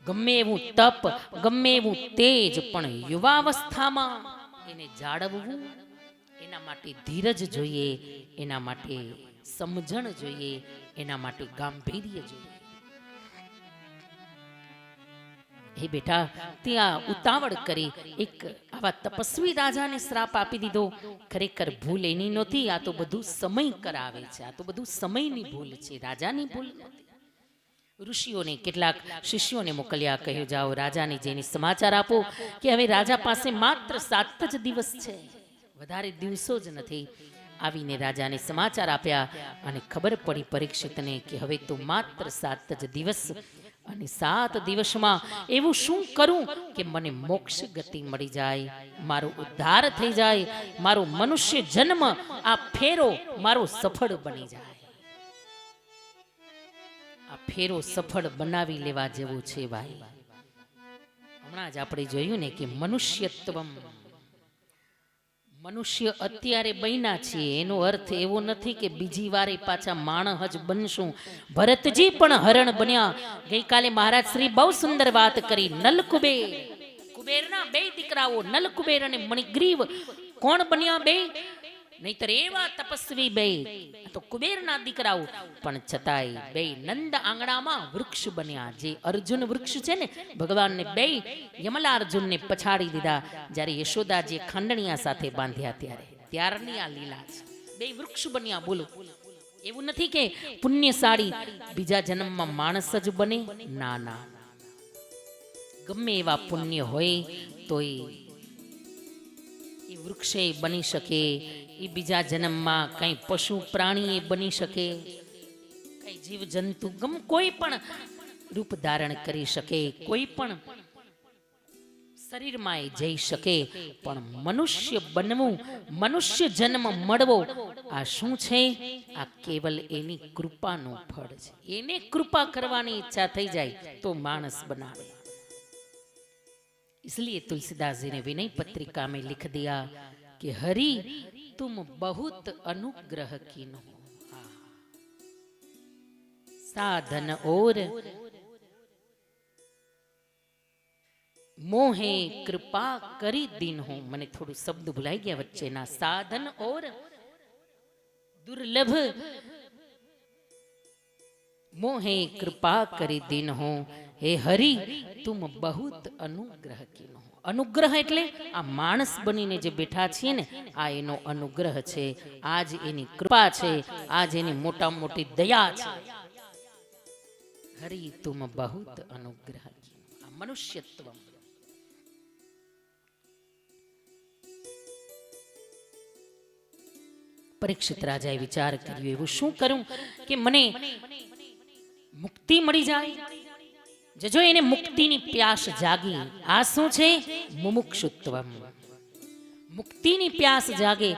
ગમે એવું તપ, ગમે એવું તેજ, પણ યુવાવસ્થામાં એને જાળવવું, એના માટે ધીરજ જોઈએ, એના માટે સમજણ જોઈએ, એના માટે ગાંભીર્ય જોઈએ. હે બેટા, ત્યાં ઉતાવળ કરી એક આવા તપસ્વી રાજાને શ્રાપ આપી દીધો. ખરેખર ભૂલ એની નહોતી. આ તો બધું સમય કરાવે છે. આ તો બધું સમયની ભૂલ છે, રાજાની ભૂલ નહોતી. ઋષિઓને કેટલાક શિષ્યોને મોકલ્યા, કહ્યું જાઓ રાજાને જઈને સમાચાર આપો કે હવે રાજા પાસે માત્ર 7 જ દિવસ છે, વધારે દિવસો જ નથી. આવીને રાજાને સમાચાર આપ્યા, અને ખબર પડી પરીક્ષિતને કે હવે તો માત્ર 7 જ દિવસ, અને 7 દિવસમાં એવું શું કરું કે મને મોક્ષ ગતિ મળી જાય, મારો ઉદ્ધાર થઈ જાય, મારો મનુષ્ય જન્મ આ ફેરો મારો સફળ બની જાય. આ ફેરો સફળ બનાવી લેવા જેવું છે ભાઈ. હમણાં જ આપણે જોયું ને કે મનુષ્યત્વમ, મનુષ્ય અત્યારે બન્યા છીએ એનો અર્થ એવો નથી કે બીજી વારે પાછા માણસ જ બનશું. ભરતજી પણ હરણ બન્યા. ગઈકાલે મહારાજ શ્રી બહુ સુંદર વાત કરી. નલકુબેર, કુબેરના 2 દીકરાઓ નલકુબેર અને મણિગ્રીવ કોણ બન્યા? 2. નહીતર એવા તપસ્વી 2 તો કુબેરના દીકરાઓ, પણ છતાંય 2 નંદ આંગણામાં વૃક્ષ બન્યા. જે અર્જુન વૃક્ષ છે ને, ભગવાનને 2 યમલા અર્જુનને પછાડી દીધા જ્યારે યશોદાજીએ ખાંડણિયા સાથે બાંધ્યા ત્યારે. ત્યારની આ લીલા છે. 2 વૃક્ષ બન્યા. બોલો, એવું નથી કે પુણ્યશાળી બીજા જન્મમાં માણસ જ બને, ના ના, ગમે એવા પુણ્ય હોય તો એ વૃક્ષે બની શકે, એ બીજા જન્મમાં કઈ પશુ પ્રાણી બની શકે, કઈ જીવ જંતુ કોઈ પણ રૂપ ધારણ કરી શકે, કોઈ પણ શરીરમાં એ જઈ શકે, પણ મનુષ્ય બનવું, મનુષ્ય જન્મ મળવો આ શું છે? આ કેવલ એની કૃપાનું ફળ છે. એને કૃપા કરવાની ઈચ્છા થઈ જાય તો માણસ બનાવે. इसलिए तुलसीदास जी ने विनय पत्रिका में लिख दिया कि हरि तुम बहुत अनुग्रह कीन्हो, साधन और मोहे कृपा करी दीन हो. મને થોડું શબ્દ ભૂલાઈ ગયા વચ્ચેના. સાધન ઓર दुर्लभ मोहे कृपा करी दीन हो, हे हरि तुम बहुत अनुग्रह कीनो. અનુગ્રહ એટલે આ માણસ બનીને જે બેઠા છીએ ને, આ એનો અનુગ્રહ છે, આજ એની કૃપા છે, આજ એની મોટા મોટી દયા છે. હરિ તુમ બહુત અનુગ્રહ કીનો. આ મનુષ્યત્વ. પરીક્ષિત રાજાએ વિચાર કર્યો, એવું શું કરું કે મને મુક્તિ મળી જાય? જો એને મુક્તિની પ્યાસ જાગી. આ શું છે? મુમુક્ષુત્વ. મુક્તિની પ્યાસ જાગે.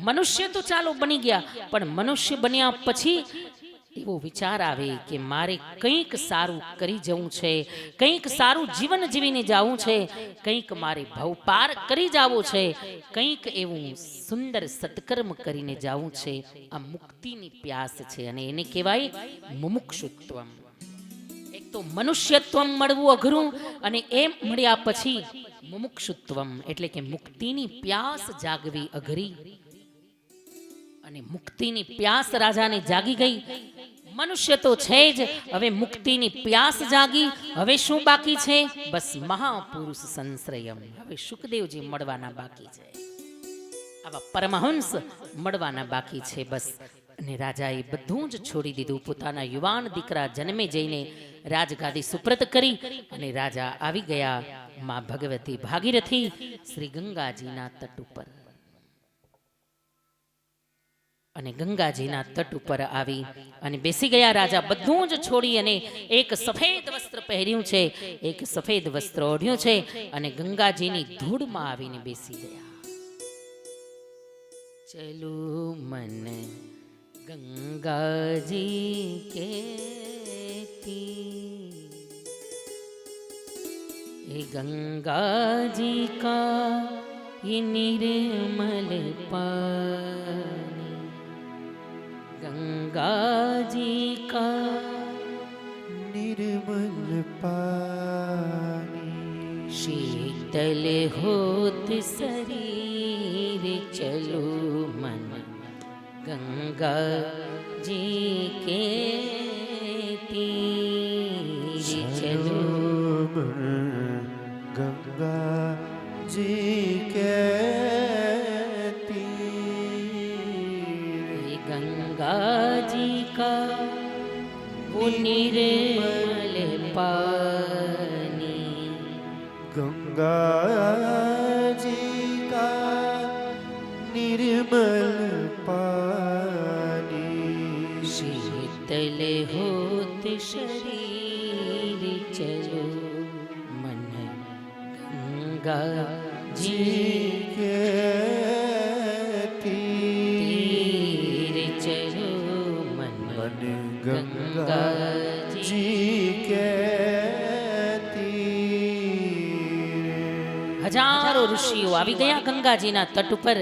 મનુષ્ય તો ચાલો બની ગયા, પણ મનુષ્ય બન્યા પછી એવો વિચાર આવે કે મારે કંઈક સારું કરી જવું છે, કંઈક સારું જીવન જીવીને જવું છે, કંઈક મારે ભવપાર કરી જવું છે, કંઈક એવું સુંદર સત્કર્મ કરીને જવું છે. આ મુક્તિની પ્યાસ છે અને એને કહેવાય મુમુક્ષુત્વ. એક તો મનુષ્યત્વ મળવું અઘરું, અને એમ મળ્યા પછી મુમુક્ષુત્વ એટલે કે મુક્તિની પ્યાસ જાગવી અઘરી. અને મુક્તિની પ્યાસ રાજાને જાગી ગઈ. મનુષ્ય તો છે જ, હવે મુક્તિની પ્યાસ જાગી. હવે શું બાકી છે? બસ મહાપુરુષ સંશ્રયમ. હવે સુખદેવજી મળવાના બાકી છે, આવા પરમહંસ મળવાના બાકી છે બસ. અને રાજાએ બધું જ છોડી દીધું. પોતાના યુવાન દીકરા જન્મે જઈને રાજગાદી સુપ્રત કરી અને રાજા આવી ગયા માં ભગવતી ભાગીરથી શ્રી ગંગાજીના તટ ઉપર. અને ગંગાજીના તટ ઉપર આવી અને બેસી ગયા. રાજા બધું જ છોડી અને એક સફેદ વસ્ત્ર પહેર્યું છે, એક સફેદ વસ્ત્ર ઓઢ્યું છે અને ગંગાજીની ધૂળમાં આવીને બેસી ગયા. ચલો મન ગંગાજી કેતી, એ ગંગાજી કા ये निर्मल पानी, गंगा जी का निर्मल पानी, शीतल होत शरीर, चलो मन गंगा जी के तीर, चलो गंगा जी के तीर, गंगा जी का वो निर्मल पानी, गंगा जी का निर्मल पानी, शीतल होत शरीर, चलो मन गंगा जी के तीर, चलो मन गंगा जी के तीर. હજારો ઋષિઓ આવી ગયા ગંગાજીના તટ ઉપર,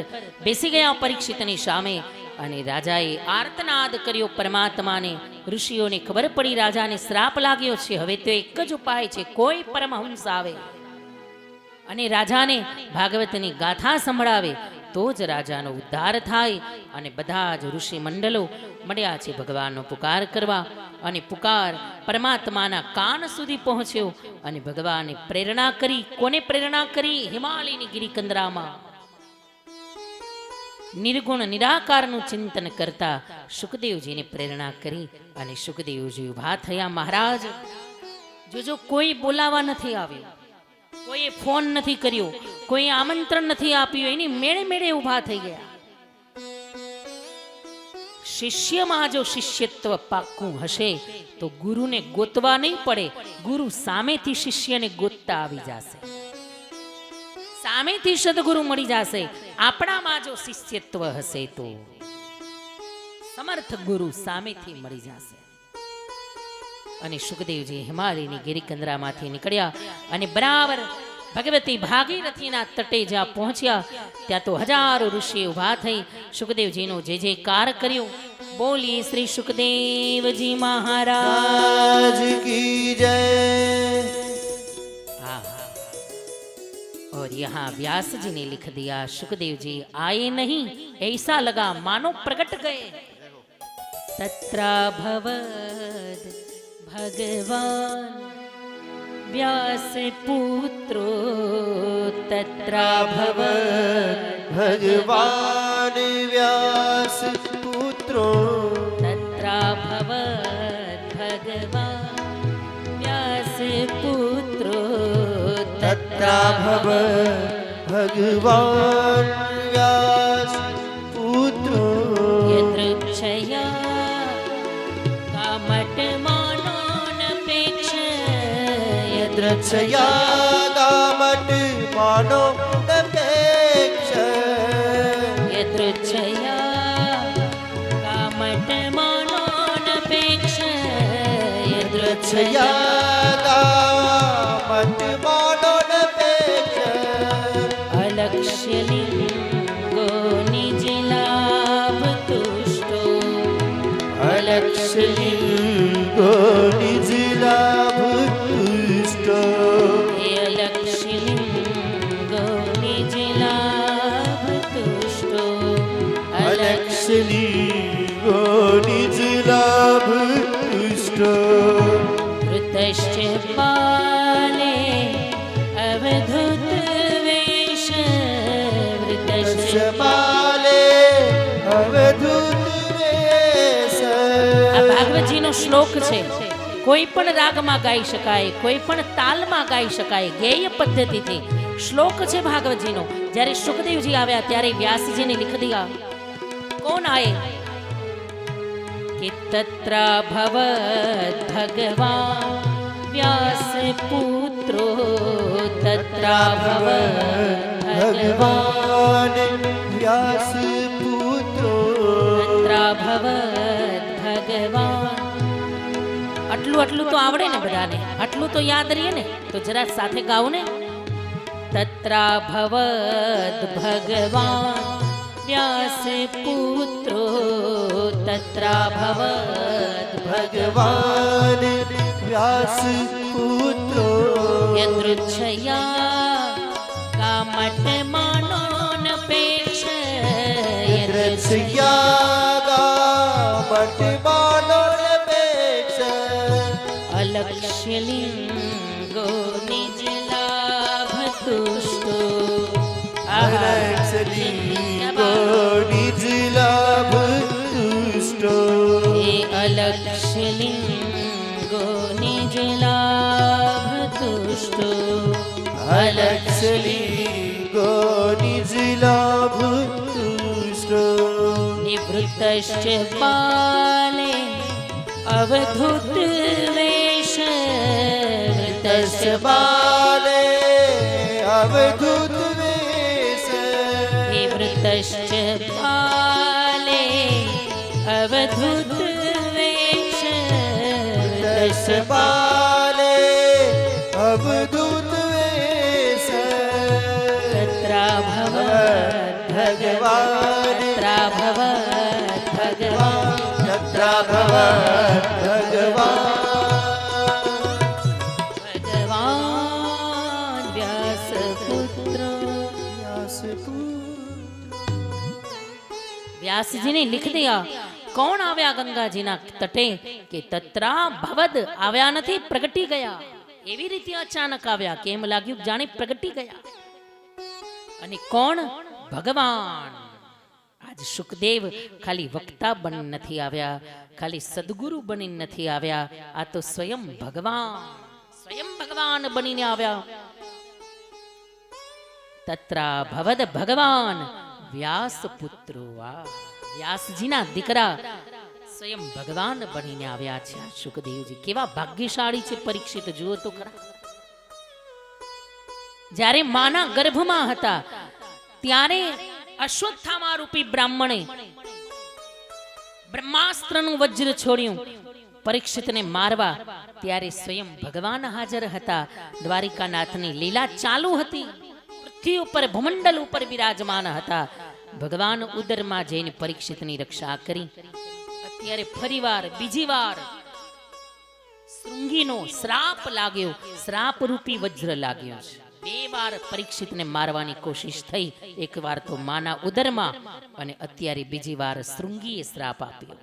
બેસી ગયા પરીક્ષિતની સામે. અને રાજાએ આર્તનાદ કર્યો પરમાત્માને. ઋષિઓને ખબર પડી રાજાને શ્રાપ લાગ્યો છે. હવે તો એક જ ઉપાય છે, કોઈ પરમહંસ આવે અને રાજાને ભાગવતની ગાથા સંભળાવે તો જ રાજાનો ઉદ્ધાર થાય. અને બધા જ ઋષિ મંડળો મળ્યા છે ભગવાનનો પુકાર કરવા. અને પુકાર પરમાત્માના કાન સુધી પહોંચ્યો અને ભગવાને પ્રેરણા કરી. કોને પ્રેરણા કરી? હિમાલયની ગિરિકંદરામાં નિર્ગુણ નિરાકારનું ચિંતન કરતા સુખદેવજીને પ્રેરણા કરી અને સુખદેવજી ઊભા થયા. મહારાજ જો કોઈ બોલાવા નથી આવ્યું, કોઈએ ફોન નથી કર્યો, કોઈ આમંત્રણ નથી આપ્યું, એની મેળે મેળે ઊભા થઈ ગયા. શિષ્યમાં જો શિષ્યત્વ પાક્કું હશે તો ગુરુને ગોતવા નહીં પડે, ગુરુ સામેથી શિષ્યને ગોતતા આવી જશે, સામેથી સદગુરુ મળી જશે. આપણામાં જો શિષ્યત્વ હશે તો સમર્થ ગુરુ સામેથી મળી જશે. અને સુખદેવજી હિમાલયની ગિરિકંદરામાંથી નીકળ્યા અને બરાબર ભગવતી ભાગીરથીના તટે જ્યાં પહોંચ્યા ત્યાં તો હજારો ઋષિ ઊભા થઈ સુખદેવજીનો જય જયકાર કર્યો. બોલીએ શ્રી સુખદેવજી મહારાજ की जय. और यहाँ व्यास जी ने लिख दिया सुखदेव जी आए नहीं ऐसा लगा मानो प्रकट गए. तत्राभवद भगवान व्यास पुत्रो तत्राभवद भगवान व्यास पुत्रो तत्राभवद भगवान व्यास पुत्रो तत्राभवद भगवान व्यास पुत्रो यदृच्छया कामटमानोऽनपेक्ष यदृच्छया गामट मानो नपेक्ष यदृच्छया कामटमानोऽनपेक्ष यदृच्छया गामट मानो नपेक्ष अलक्ष्यलिङ्गो निजलाभ तुष्टो अलक्ष्यलिङ्गो निजलाभ तुष्टो अलक्ष्यलिङ्गो निजलाभ तुष्टो अलक्ष्यलिङ्गो निजलाभ तुष्टो वृतश्च बाले अवधूत वेश वृतश्च बाले अवधूत वेश. આ ભાગવતજીનો શ્લોક છે. કોઈ પણ રાગમાં ગાઈ શકાય, કોઈ પણ તાલમાં ગાઈ શકાય, ગેય પદ્ધતિથી શ્લોક છે ભાગવતજીનો. જ્યારે સુખદેવજી આવ્યા ત્યારે વ્યાસજીને लिख दिया. कौन आए कि तत्राभवद भगवान व्यास पुत्रो तत्राभवद भगवान व्यास पुत्रो तत्राभवद भगवान. આટલું આટલું તો આવડે ને બધાને, આટલું તો યાદ રહીએ ને, તો જરા સાથે ગાઓ ને. તત્રાભવદ ભગવાન व्यास पुत्रो तत्राभवद भगवान व्यास पुत्रो यदृच्छया कामटमानोऽनपेक्ष यदृच्छया गामट मानो नपेक्ष अलक्ष्यलिङ्गो निजलाभ तुष्टो अलक्ष्यलिङ्गो निजलाभ तुष्टो अलक्ष्यलिङ्गो निजलाभ तुष्टो अलक्ष्यलिङ्गो निजलाभ तुष्टो निवृत्तश्च बाले अवधूत वेश वृत्तश्च बाले अवधूत वेश निवृत्तश्च बाले अवधूत वेश वृत्तश्च बाले अवधूत वेश तत्राभवद भगवान तत्राभवद भगवान तत्राभवद भगवान भगवान व्यासपुत्र. व्यास जी ने लिख दिया. कौन આવ્યા ગંગાજીના તટે કે તત્રા ભવદ આવ્યા નથી, પ્રગટી ગયા. એવી રીતે અચાનક આવ્યા કે એમ લાગ્યું જાણે પ્રગટી ગયા. અને કોણ? ભગવાન. આ આજ સુખદેવ ખાલી વક્તા બની નથી આવ્યા, ખાલી સદગુરુ બની નથી આવ્યા, આ તો સ્વયં ભગવાન બનીને આવ્યા. તત્રા ભવદ ભગવાન વ્યાસ પુત્રો, વ્યાસજીના દીકરા સ્વયં ભગવાન બનીને આવ્યા છે સુખદેવજી. કેવા ભાગ્યશાળી છે પરીક્ષિત, જુઓ તો ખરા. જ્યારે માના ગર્ભમાં હતા ત્યારે અશ્વત્થામા રૂપી બ્રાહ્મણે બ્રહ્માસ્ત્રનું વજ્ર છોડ્યું પરીક્ષિતને મારવા, ત્યારે સ્વયં ભગવાન હાજર હતા. દ્વારિકાનાથની લીલા ચાલુ હતી, પૃથ્વી ઉપર ભૂમંડલ ઉપર બિરાજમાન હતા. ભગવાન ઉદરમાં જઈને પરીક્ષિતની રક્ષા કરી. અત્યારે ફરીવાર બીજી વાર શૃંગીનો શ્રાપ લાગ્યો, શ્રાપ રૂપી વજ્ર લાગ્યો છે. બે વાર પરીક્ષિતને મારવાની કોશિશ થઈ, એક વાર તો માના ઉદરમાં અને અત્યારે બીજી વાર શૃંગીએ શ્રાપ આપ્યો.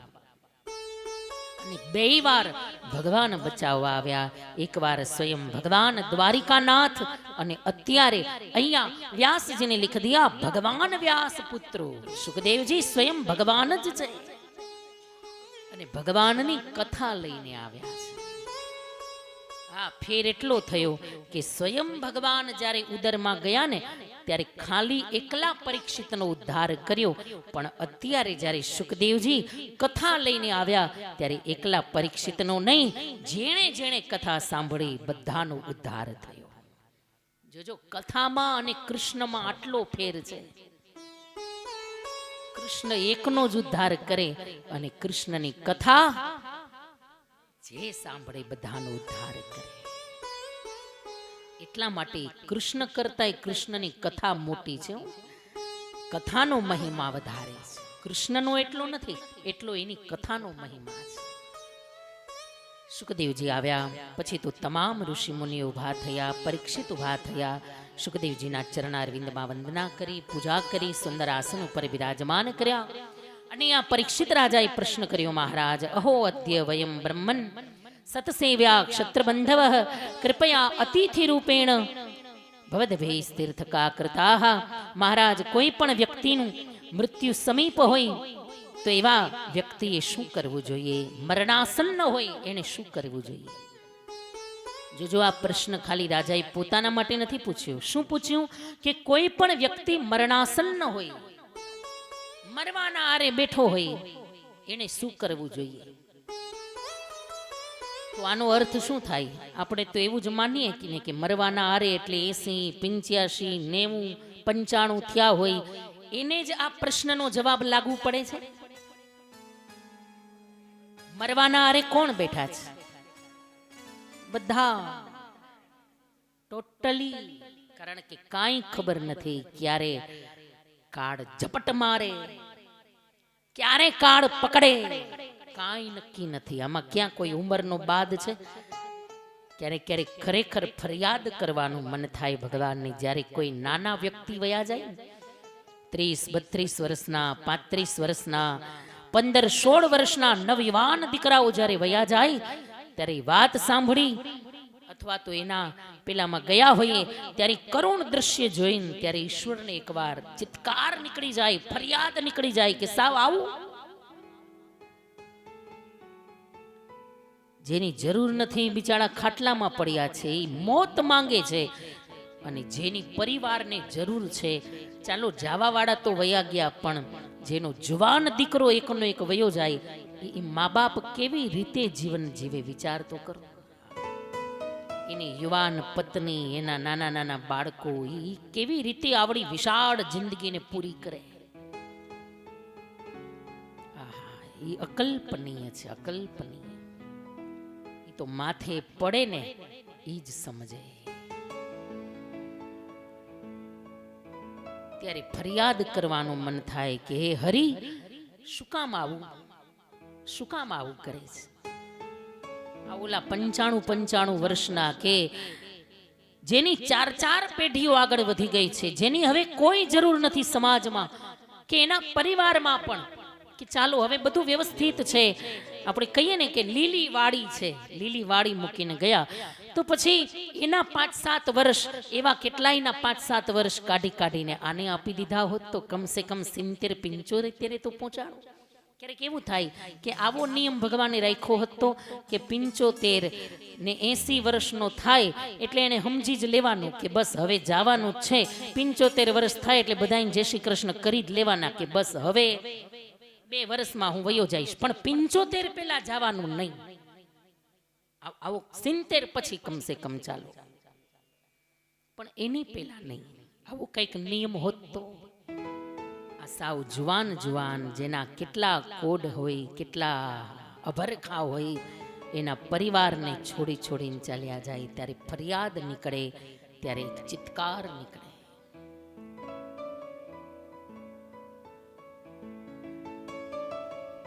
અને બે વાર ભગવાન બચાવવા આવ્યા, એક વાર સ્વયં ભગવાન દ્વારિકાનાથ અને અત્યારે અહીંયા વ્યાસજીને લીખ દિયા ભગવાન વ્યાસ પુત્રો. સુખદેવજી સ્વયં ભગવાન જ છે અને ભગવાનની કથા લઈને આવ્યા છે. હા, ફેર એટલો થયો કે સ્વયં ભગવાન જ્યારે ઉદરમાં ગયા ને ત્યારે ખાલી એકલા પરીક્ષિતનો ઉદ્ધાર કર્યો, પણ અત્યારે જ્યારે સુખદેવજી કથા લઈને આવ્યા ત્યારે એકલા પરીક્ષિતનો નહીં, જેણે જેણે કથા સાંભળી બધાનો ઉદ્ધાર થયો. જોજો, કથામાં અને કૃષ્ણમાં આટલો ફેર છે. કૃષ્ણ એકનો જ ઉદ્ધાર કરે અને કૃષ્ણની કથા જે સાંભળે બધાનો ઉદ્ધાર કરે. એટલા માટે કૃષ્ણ કરતાંય કૃષ્ણની કથા મોટી છે. કથાનો મહિમા વધારે છે. કૃષ્ણનો એટલો નથી, એટલો એની કથાનો મહિમા છે. સુખદેવજી આવ્યા પછી તો તમામ ઋષિ મુનિઓ ઉભા થયા, પરીક્ષિત ઉભા થયા. સુખદેવજીના ચરણારવિંદમાં વંદના કરી, પૂજા કરી, સુંદર આસન ઉપર બિરાજમાન કર્યા. અને આ પરીક્ષિત રાજાએ પ્રશ્ન કર્યો, મહારાજ, અહો અદ્ય વયમ બ્રહ્મન સતસેવ્યા ક્ષત્રબંધવ કૃપયા અતિથિ રૂપેણ ભવદભેસ તીર્થકા કૃતાઃ. મહારાજ, કોઈ પણ વ્યક્તિનું મૃત્યુ સમીપ હોય તો એવા વ્યક્તિએ શું કરવું જોઈએ? મરણાસન્ન હોય એને શું કરવું જોઈએ? જો આ પ્રશ્ન ખાલી રાજાએ પોતાના માટે નથી પૂછ્યો. શું પૂછ્યું? કે કોઈ પણ વ્યક્તિ મરણાસન્ન હોય, મરવાના આરે બેઠો હોય, એને શું કરવું જોઈએ? તો આનો અર્થ શું થાય? આપણે તો એવું જ માનીએ કે મરવાના આરે એટલે 80, 85, 90, 95 થયા હોય એને જ આ પ્રશ્નનો જવાબ લાગુ પડે છે. મરવાના આરે કોણ બેઠા છે? બધા ટોટલી. કારણ કે કાંઈ ખબર નથી ક્યારે કાળ ઝપટ મારે, ક્યારે કાળ પકડે, કાંઈ નક્કી નથી. આમાં ક્યાં કોઈ ઉંમરનો બાદ છે? ક્યારેક ક્યારેક ખરેખર ફરિયાદ કરવાનું મન થાય ભગવાનની, જ્યારે કોઈ નાના વ્યક્તિ વયા જાય, 30, 32 વર્ષના, 35 વર્ષના, 15, 16 વર્ષના નવયુવાન દીકરાઓ જ્યારે વયા જાય ત્યારે વાત સાંભળી અથવા તો એના પેલામાં ગયા હોઈએ ત્યારે કરુણ દ્રશ્ય જોઈને ત્યારે ઈશ્વરને એકવાર ચિત્કાર નીકળી જાય, ફરિયાદ નીકળી જાય કે સાવ આવું. જેની જરૂર નથી બિચારા ખાટલામાં પડ્યા છે, એ મોત માંગે છે. અને જેની પરિવારને જરૂર છે, ચાલો જાવાવાળા તો વયા ગયા, પણ જેનો જુવાન દીકરો એકનો એક વયો જાય, એ મા બાપ કેવી રીતે જીવન જીવે વિચાર તો કરો. એની યુવાન પત્ની, એના નાના નાના બાળકો, એ કેવી રીતે આવડી વિશાળ જિંદગીને પૂરી કરે? એ અકલ્પનીય છે, અકલ્પનીય. એ તો માથે પડે ને એ જ સમજે. ત્યારે ફરિયાદ કરવાનું મન થાય કે હે હરી, શું કામ આવું કરે છે? આ ઓલા 95 વર્ષના કે જેની 4 પેઢીઓ આગળ વધી ગઈ છે, જેની હવે કોઈ જરૂર નથી સમાજમાં કે એના પરિવારમાં પણ, કે ચાલો હવે બધું વ્યવસ્થિત છે, આપણે કહીએ ને કે લીલી વાડી છે, લીલી વાડી મૂકીને ગયા. તો પછી એના 5-7 વર્ષ એવા કેટલાયના 5-7 વર્ષ કાઢીને આને આપી દીધા હોત તો કમસે કમ 70-75 તો પહોંચાડો. ક્યારેક એવું થાય કે આવો નિયમ ભગવાને રાખ્યો હતો કે 75 ને 80 વર્ષનો થાય એટલે એને સમજી જ લેવાનું કે બસ હવે જવાનું જ છે. 75 વર્ષ થાય એટલે બધાને જય શ્રી કૃષ્ણ કરી જ લેવાના કે બસ હવે 2 વર્ષમાં હું વયો જઈશ, પણ 75 પહેલા જવાનું નહીં. આવો 70 પછી કમસે કમ ચાલો, પણ એની પહેલા નહીં. આવો કંઈક નિયમ હોત તો આ સાવ જુવાન જેના કેટલા કોડ હોય, કેટલા અભરખા હોય, એના પરિવારને છોડીને ચાલ્યા જાય ત્યારે ફરિયાદ નીકળે, ત્યારે એક ચિત્કાર નીકળે.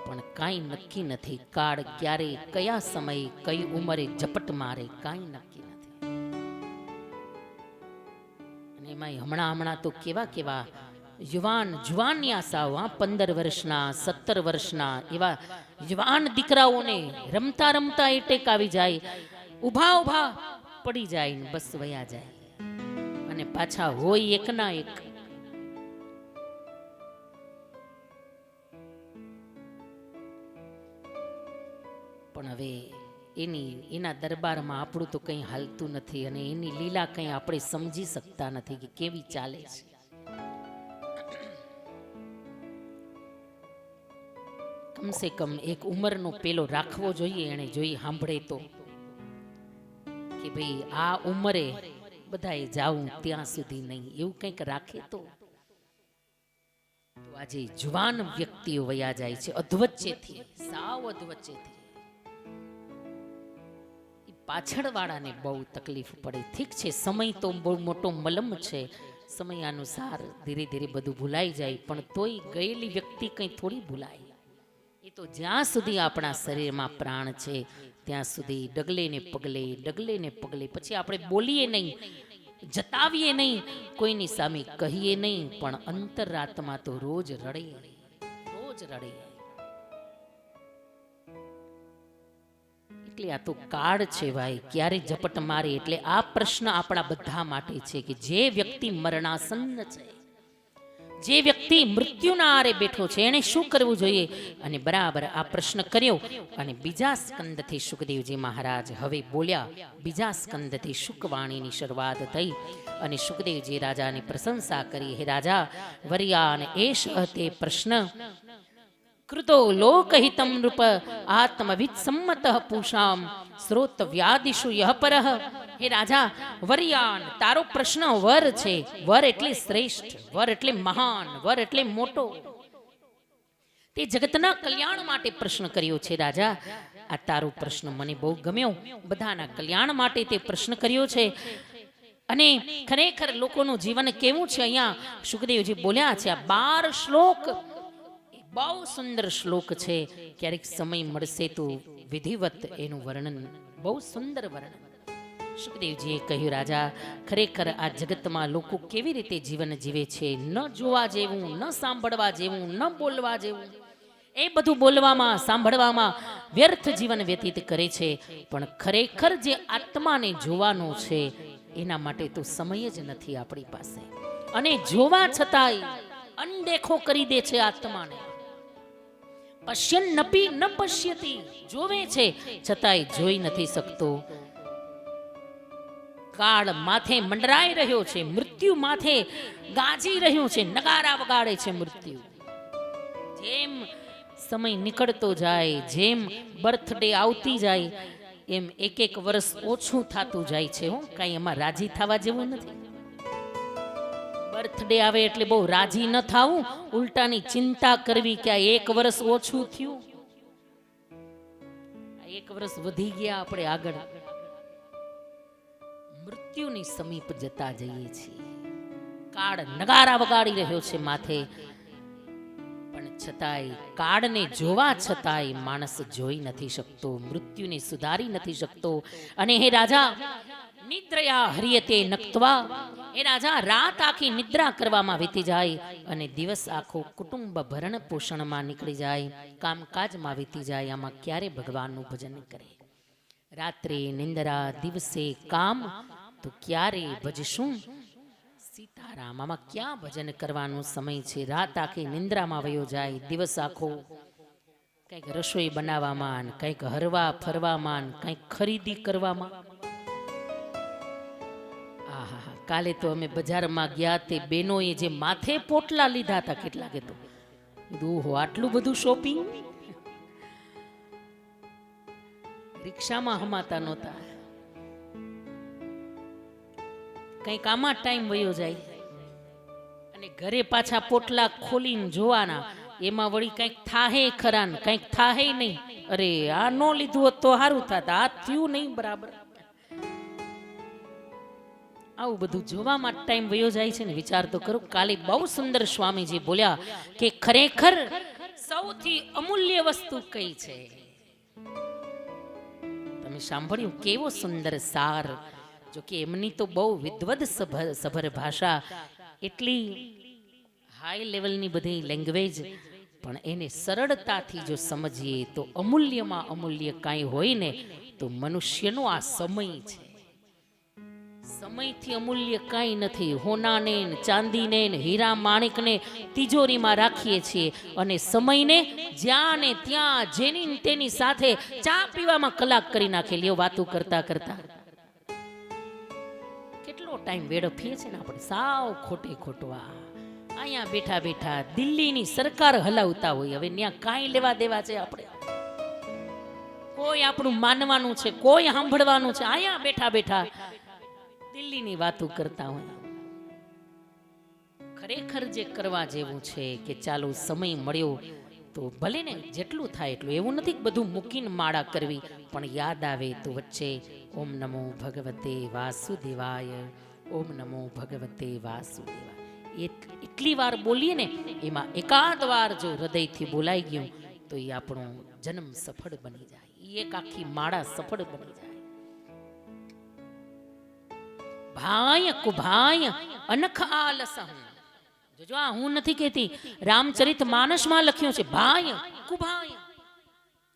પણ કાંઈ નક્કી નથી, કાળ ક્યારે કયા સમયે કઈ ઉંમરે ઝપટ મારે કાંઈ નક્કી નથી. અને એમાં હમણાં તો કેવા જુવાનની આશાઓ, 15 વર્ષના 17 વર્ષના એવા જુવાન દીકરાઓને રમતા એટેક આવી જાય, ઊભા પડી જાય ને બસ વયા જાય, અને પાછા હોય એકના એક. પણ હવે એના દરબારમાં આપણું તો કંઈ હાલતું નથી, અને એની લીલા કંઈ આપણે સમજી શકતા નથી કે કેવી ચાલે છે. કમસે કમ એક ઉંમરનો પેલો રાખવો જોઈએ, એને જોઈ સાંભળે તો કે ભાઈ આ ઉંમરે બધાએ જાવું ત્યાં સુધી નહીં, એવું કંઈક રાખે તો. આજે જુવાન વ્યક્તિઓ વયા જાય છે અધવચ્ચેથી, સાવ અધવચ્ચેથી. પાછળ વાળાને બહુ તકલીફ પડે. ઠીક છે, સમય તો બહુ મોટો મલમ છે, સમય અનુસાર ધીરે બધું ભૂલાઈ જાય, પણ તોય ગયેલી વ્યક્તિ કંઈ થોડી ભૂલાય. એ તો જ્યાં સુધી આપણા શરીરમાં પ્રાણ છે ત્યાં સુધી ડગલે ને પગલે. પછી આપણે બોલીએ નહીં, જતાવીએ નહીં, કોઈની સામે કહીએ નહીં, પણ અંતરાત્મા તો રોજ રડે. એટલે આ તો કાળ છે ભાઈ, ક્યારે ઝપટ મારે. એટલે આ પ્રશ્ન આપણા બધા માટે છે કે જે વ્યક્તિ મરણાસન્ન છે, જે વ્યક્તિ મૃત્યુના આરે બેઠો છે, એને શું કરવું જોઈએ? અને બરાબર આ પ્રશ્ન કર્યો. અને બીજા સ્કંદથી સુખદેવજી મહારાજ હવે બોલ્યા. બીજા સ્કંદથી શુકવાણીની શરૂઆત થઈ અને સુખદેવજી રાજાની પ્રશંસા કરી. હે રાજા, વર્યાન એષ તે પ્રશ્ન કૃતો લોકહિતમ નૃપ આત્મવિદ સંમત પૂષામ શ્રોતવ્યાદિષુ યહ પરહ. હે રાજા, વર્યાન, તારો પ્રશ્ન વર છે. વર એટલે શ્રેષ્ઠ, વર એટલે મહાન, વર એટલે મોટો. તે જગતના કલ્યાણ માટે પ્રશ્ન કર્યો છે રાજા. આ તારો પ્રશ્ન મને બહુ ગમ્યો. બધાના કલ્યાણ માટે તે પ્રશ્ન કર્યો છે. અને ખરેખર લોકોનું જીવન કેવું છે અહીંયા સુખદેવજી બોલ્યા છે. આ 12 શ્લોક બહુ સુંદર શ્લોક છે. ક્યારેક સમય મળશે તો વિધિવત એનું વર્ણન, બહુ સુંદર વર્ણન સુખદેવજીએ કહ્યું. રાજા, ખરેખર આ જગતમાં લોકો કેવી રીતે જીવન જીવે છે, ન જોવા જેવું, ન સાંભળવા જેવું, ન બોલવા જેવું. એ બધું બોલવામાં, સાંભળવામાં વ્યર્થ જીવન વ્યતીત કરે છે. પણ ખરેખર જે આત્માને જોવાનો છે એના માટે તો સમય જ નથી આપણી પાસે. અને જોવા છતાંય અનદેખો કરી દે છે આત્માને. પશ્યન્નપી ન પશ્યતિ, જોવે છે છતાંય જોઈ નથી શકતો. કાળ માથે મંડરાઈ રહ્યો છે, મૃત્યુ માથે ગાજી રહ્યું છે, નગારા વગાડે છે મૃત્યુ. જેમ સમય નીકળતો જાય, જેમ બર્થડે આવતી જાય, એમ એક વર્ષ ઓછું થતું જાય છે. કાંઈ એમાં રાજી થવા જેવું નથી. બર્થડે આવે એટલે બહુ રાજી ન થાવું, ઉલટાની ચિંતા કરવી કે આ 1 વર્ષ ઓછું થયું, 1 વર્ષ વધી ગયા આપણે આગળ. મૃત્યુની સમીપ જતા જઈએ છીએ. કાળ નગારા વગાડી રહ્યો છે માથે, પણ છતાંય કાળને જોવા છતાંય માણસ જોઈ નથી શકતો, મૃત્યુને સુધારી નથી શકતો. અને હે રાજા, નિદ્રયા હરિયતે નક્ત્વા, એ રાજા રાત આખી નિદ્રા કરવામાં વીતી જાય અને દિવસ આખો કુટુંબ ભરણ પોષણમાં નીકળી જાય, કામકાજમાં વીતી જાય. આમાં ક્યારે ભગવાનનું ભજન કરે? રાત્રે નિંદરા, દિવસે કામ, તો ક્યારે ભજશું સીતારામ? આમાં ક્યાં ભજન કરવાનો સમય છે? રાત આખી નિંદ્રામાં વયો જાય, દિવસ આખો કંઈક રસોઈ બનાવવામાં, કંઈક હરવા ફરવામાં, કંઈક ખરીદી કરવામાં. કાલે તો અમે બજારમાં ગયા, તે બેનોએ જે માથે પોટલા લીધા હતા, કેટલા કે તો ઓહો, આટલું બધું શોપિંગ! રિક્ષામાં હમાતા નહોતા. કંઈક આમાં ટાઈમ વયો જાય અને ઘરે પાછા પોટલા ખોલીને જોવાના, એમાં વળી કંઈક થાહે ખરા ને કંઈક થાહે નહીં. અરે આ નો લીધું હોત તો સારું થાત, આ થયું નહીં બરાબર. આવું બધું જોવામાં ટાઈમ વયો જાય છે ને. વિચાર તો કરો, કાલે બહુ સુંદર સ્વામીજી બોલ્યા કે ખરેખર સૌથી અમૂલ્ય વસ્તુ કઈ છે? તમે સાંભળ્યું? કેવો સુંદર સાર! જો કે એમની તો બહુ વિદ્વદ સભર ભાષા, એટલી હાઈ લેવલની બધી લેંગ્વેજ, પણ એને સરળતાથી જો સમજીએ તો અમૂલ્યમાં અમૂલ્ય કાંઈ હોય ને તો મનુષ્યનો આ સમય છે. સમયથી અમૂલ્ય કાંઈ નથી. હોનાને, ચાંદીને, હીરા માણિકને તિજોરીમાં રાખીએ છીએ અને સમયને જ્યાં ને ત્યાં જેની તેની સાથે ચા પીવામાં કલાક કરી નાખી લ્યો, વાતો કરતા કરતા. કેટલો ટાઈમ વેડફીએ છે ને આપણે, સાવ ખોટે ખોટવા. અહીંયા બેઠા બેઠા દિલ્હીની સરકાર હલાવતા હોય, હવે ત્યાં કાંઈ લેવા દેવા છે આપણે? કોઈ આપણું માનવાનું છે, કોઈ સાંભળવાનું છે? અહીંયા બેઠા બેઠા દિલ્હીની વાતો કરતા હોય. ખરેખર જે કરવા જેવું છે કે ચાલો સમય મળ્યો તો ભલે ને જેટલું થાય એટલું, એવું નથી કે બધું મૂકીને માળા કરવી, પણ યાદ આવે તો વચ્ચે ઓમ નમો ભગવતે વાસુદેવાય, ઓમ નમો ભગવતે વાસુદેવાય એટલી વાર બોલીએ ને, એમાં એકાદ વાર જો હૃદયથી બોલાઈ ગયું તો એ આપણો જન્મ સફળ બની જાય, એ એક આખી માળા સફળ બની જાય. ભાય કુભાય અનખ આલસં. જોજો, આ હું નથી કહેતી, રામચરિત માનસમાં લખ્યું છે. ભાય કુભાય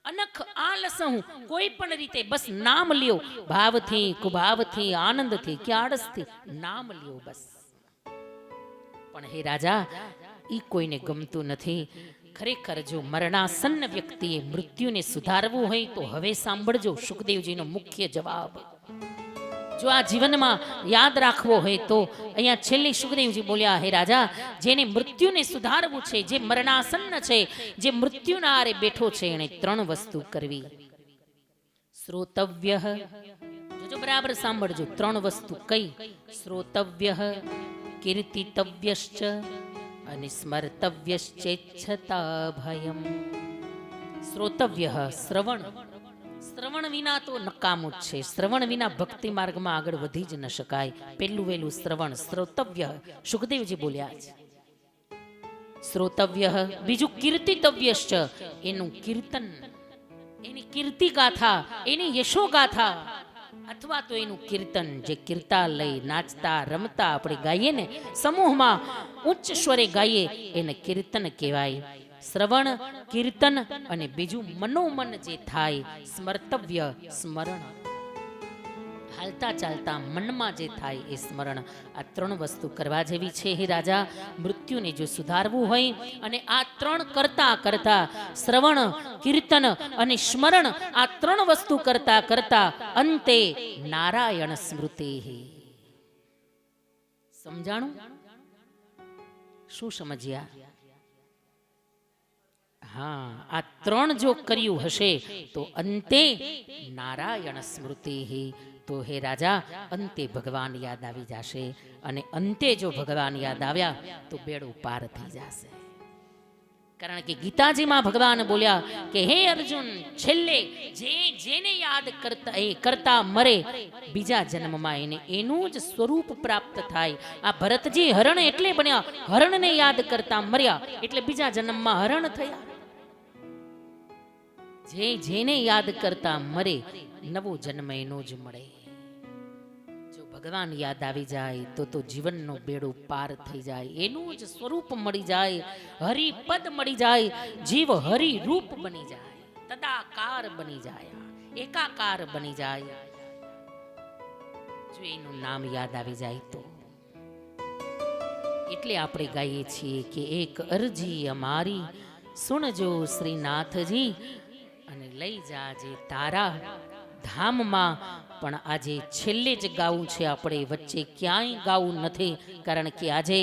અનખ આલસં, કોઈ પણ રીતે બસ નામ લ્યો, ભાવથી, કુભાવથી, આનંદથી કે આળસથી નામ લ્યો બસ. પણ હે રાજા, ઈ કોઈને ગમતું નથી. ખરેખર જો મરણાસન્ન વ્યક્તિએ મૃત્યુને સુધારવું હોય તો હવે સાંભળજો સુખદેવજીનો મુખ્ય જવાબ. જો આ જીવનમાં યાદ રાખવો હોય તો અહીંયા છેલ્લી સુખદેવજી બોલ્યા, હે રાજા, જેને મૃત્યુને સુધારવું છે, જે મરણાસન્ન છે, જે મૃત્યુના આરે બેઠો છે, એને ત્રણ વસ્તુ કરવી. શ્રોતવ્ય, જોજો બરાબર સાંભળજો, ત્રણ વસ્તુ કઈ? શ્રોતવ્ય, કીર્તિતવ્યશ્ચ અને સ્મર્તવ્યશ્ચેચ્છતા ભયમ. શ્રોતવ્ય, શ્રવણ. શ્રવણ વિના તો નકામું જ છે. શ્રવણ વિના ભક્તિ માર્ગમાં આગળ વધી જ ન શકાય. પહેલું વહેલું શ્રવણ, શ્રોતવ્ય, સુખદેવજી બોલ્યા છે. શ્રોતવ્ય. બીજું કીર્તિતવ્યશ્ચ, એનું કીર્તન, એની કીર્તિ ગાથા, એની યશો ગાથા, અથવા તો એનું કીર્તન, જે કીર્તાલય નાચતા રમતા આપણે ગાઈએ ને, સમૂહમાં ઉચ્ચ સ્વરે ગાઈએ, એને કીર્તન કહેવાય. શ્રવણ, કીર્તન અને બીજું મનોમન જે થાય સ્મર્તવ્ય, સ્મરણ. હાલતા ચાલતા મનમાં જે થાય એ સ્મરણ. આ ત્રણ વસ્તુ કરવા જેવી છે. હે રાજા, મૃત્યુને જો સુધારવું હોય અને આ ત્રણ કરતા કરતા, શ્રવણ, કીર્તન અને સ્મરણ, આ ત્રણ વસ્તુ કરતા કરતા અંતે નારાયણ સ્મૃતે. સમજાણું? શું સમજ્યા? હા, આ ત્રણ જો કર્યું હશે તો અંતે નારાયણ સ્મૃતિ. તો હે રાજા, અંતે ભગવાન યાદ આવી જશે અને અંતે જો ભગવાન યાદ આવ્યા તો બેડું પાર થઈ જશે. કારણ કે ગીતાજીમાં ભગવાન બોલ્યા કે હે અર્જુન, છેલ્લે જેને યાદ કરતા મરે, બીજા જન્મમાં એને એનું જ સ્વરૂપ પ્રાપ્ત થાય. આ ભરતજી હરણ એટલે બન્યા, હરણને યાદ કરતા મર્યા એટલે બીજા જન્મમાં હરણ થયા. જેને યાદ કરતા મરે, નવો જન્મ એનો જ મળે. જો ભગવાન યાદ આવી જાય તો જીવનનો બેડો પાર થઈ જાય, એનું જ સ્વરૂપ મળી જાય, હરિપદ મળી જાય, જીવ હરિરૂપ બની જાય, તદાકાર બની જાય, એકાકાર બની જાય. જો એનું નામ યાદ આવી જાય તો એટલે આપણે ગાઈએ છીએ કે એક અરજી અમારી સુણજો શ્રીનાથજી, અને લઈ જાજે તારા ધામમાં. પણ આજે છેલ્લે જ ગાવું છે આપણે, વચ્ચે ક્યાંય ગાવું નથી, કારણ કે આજે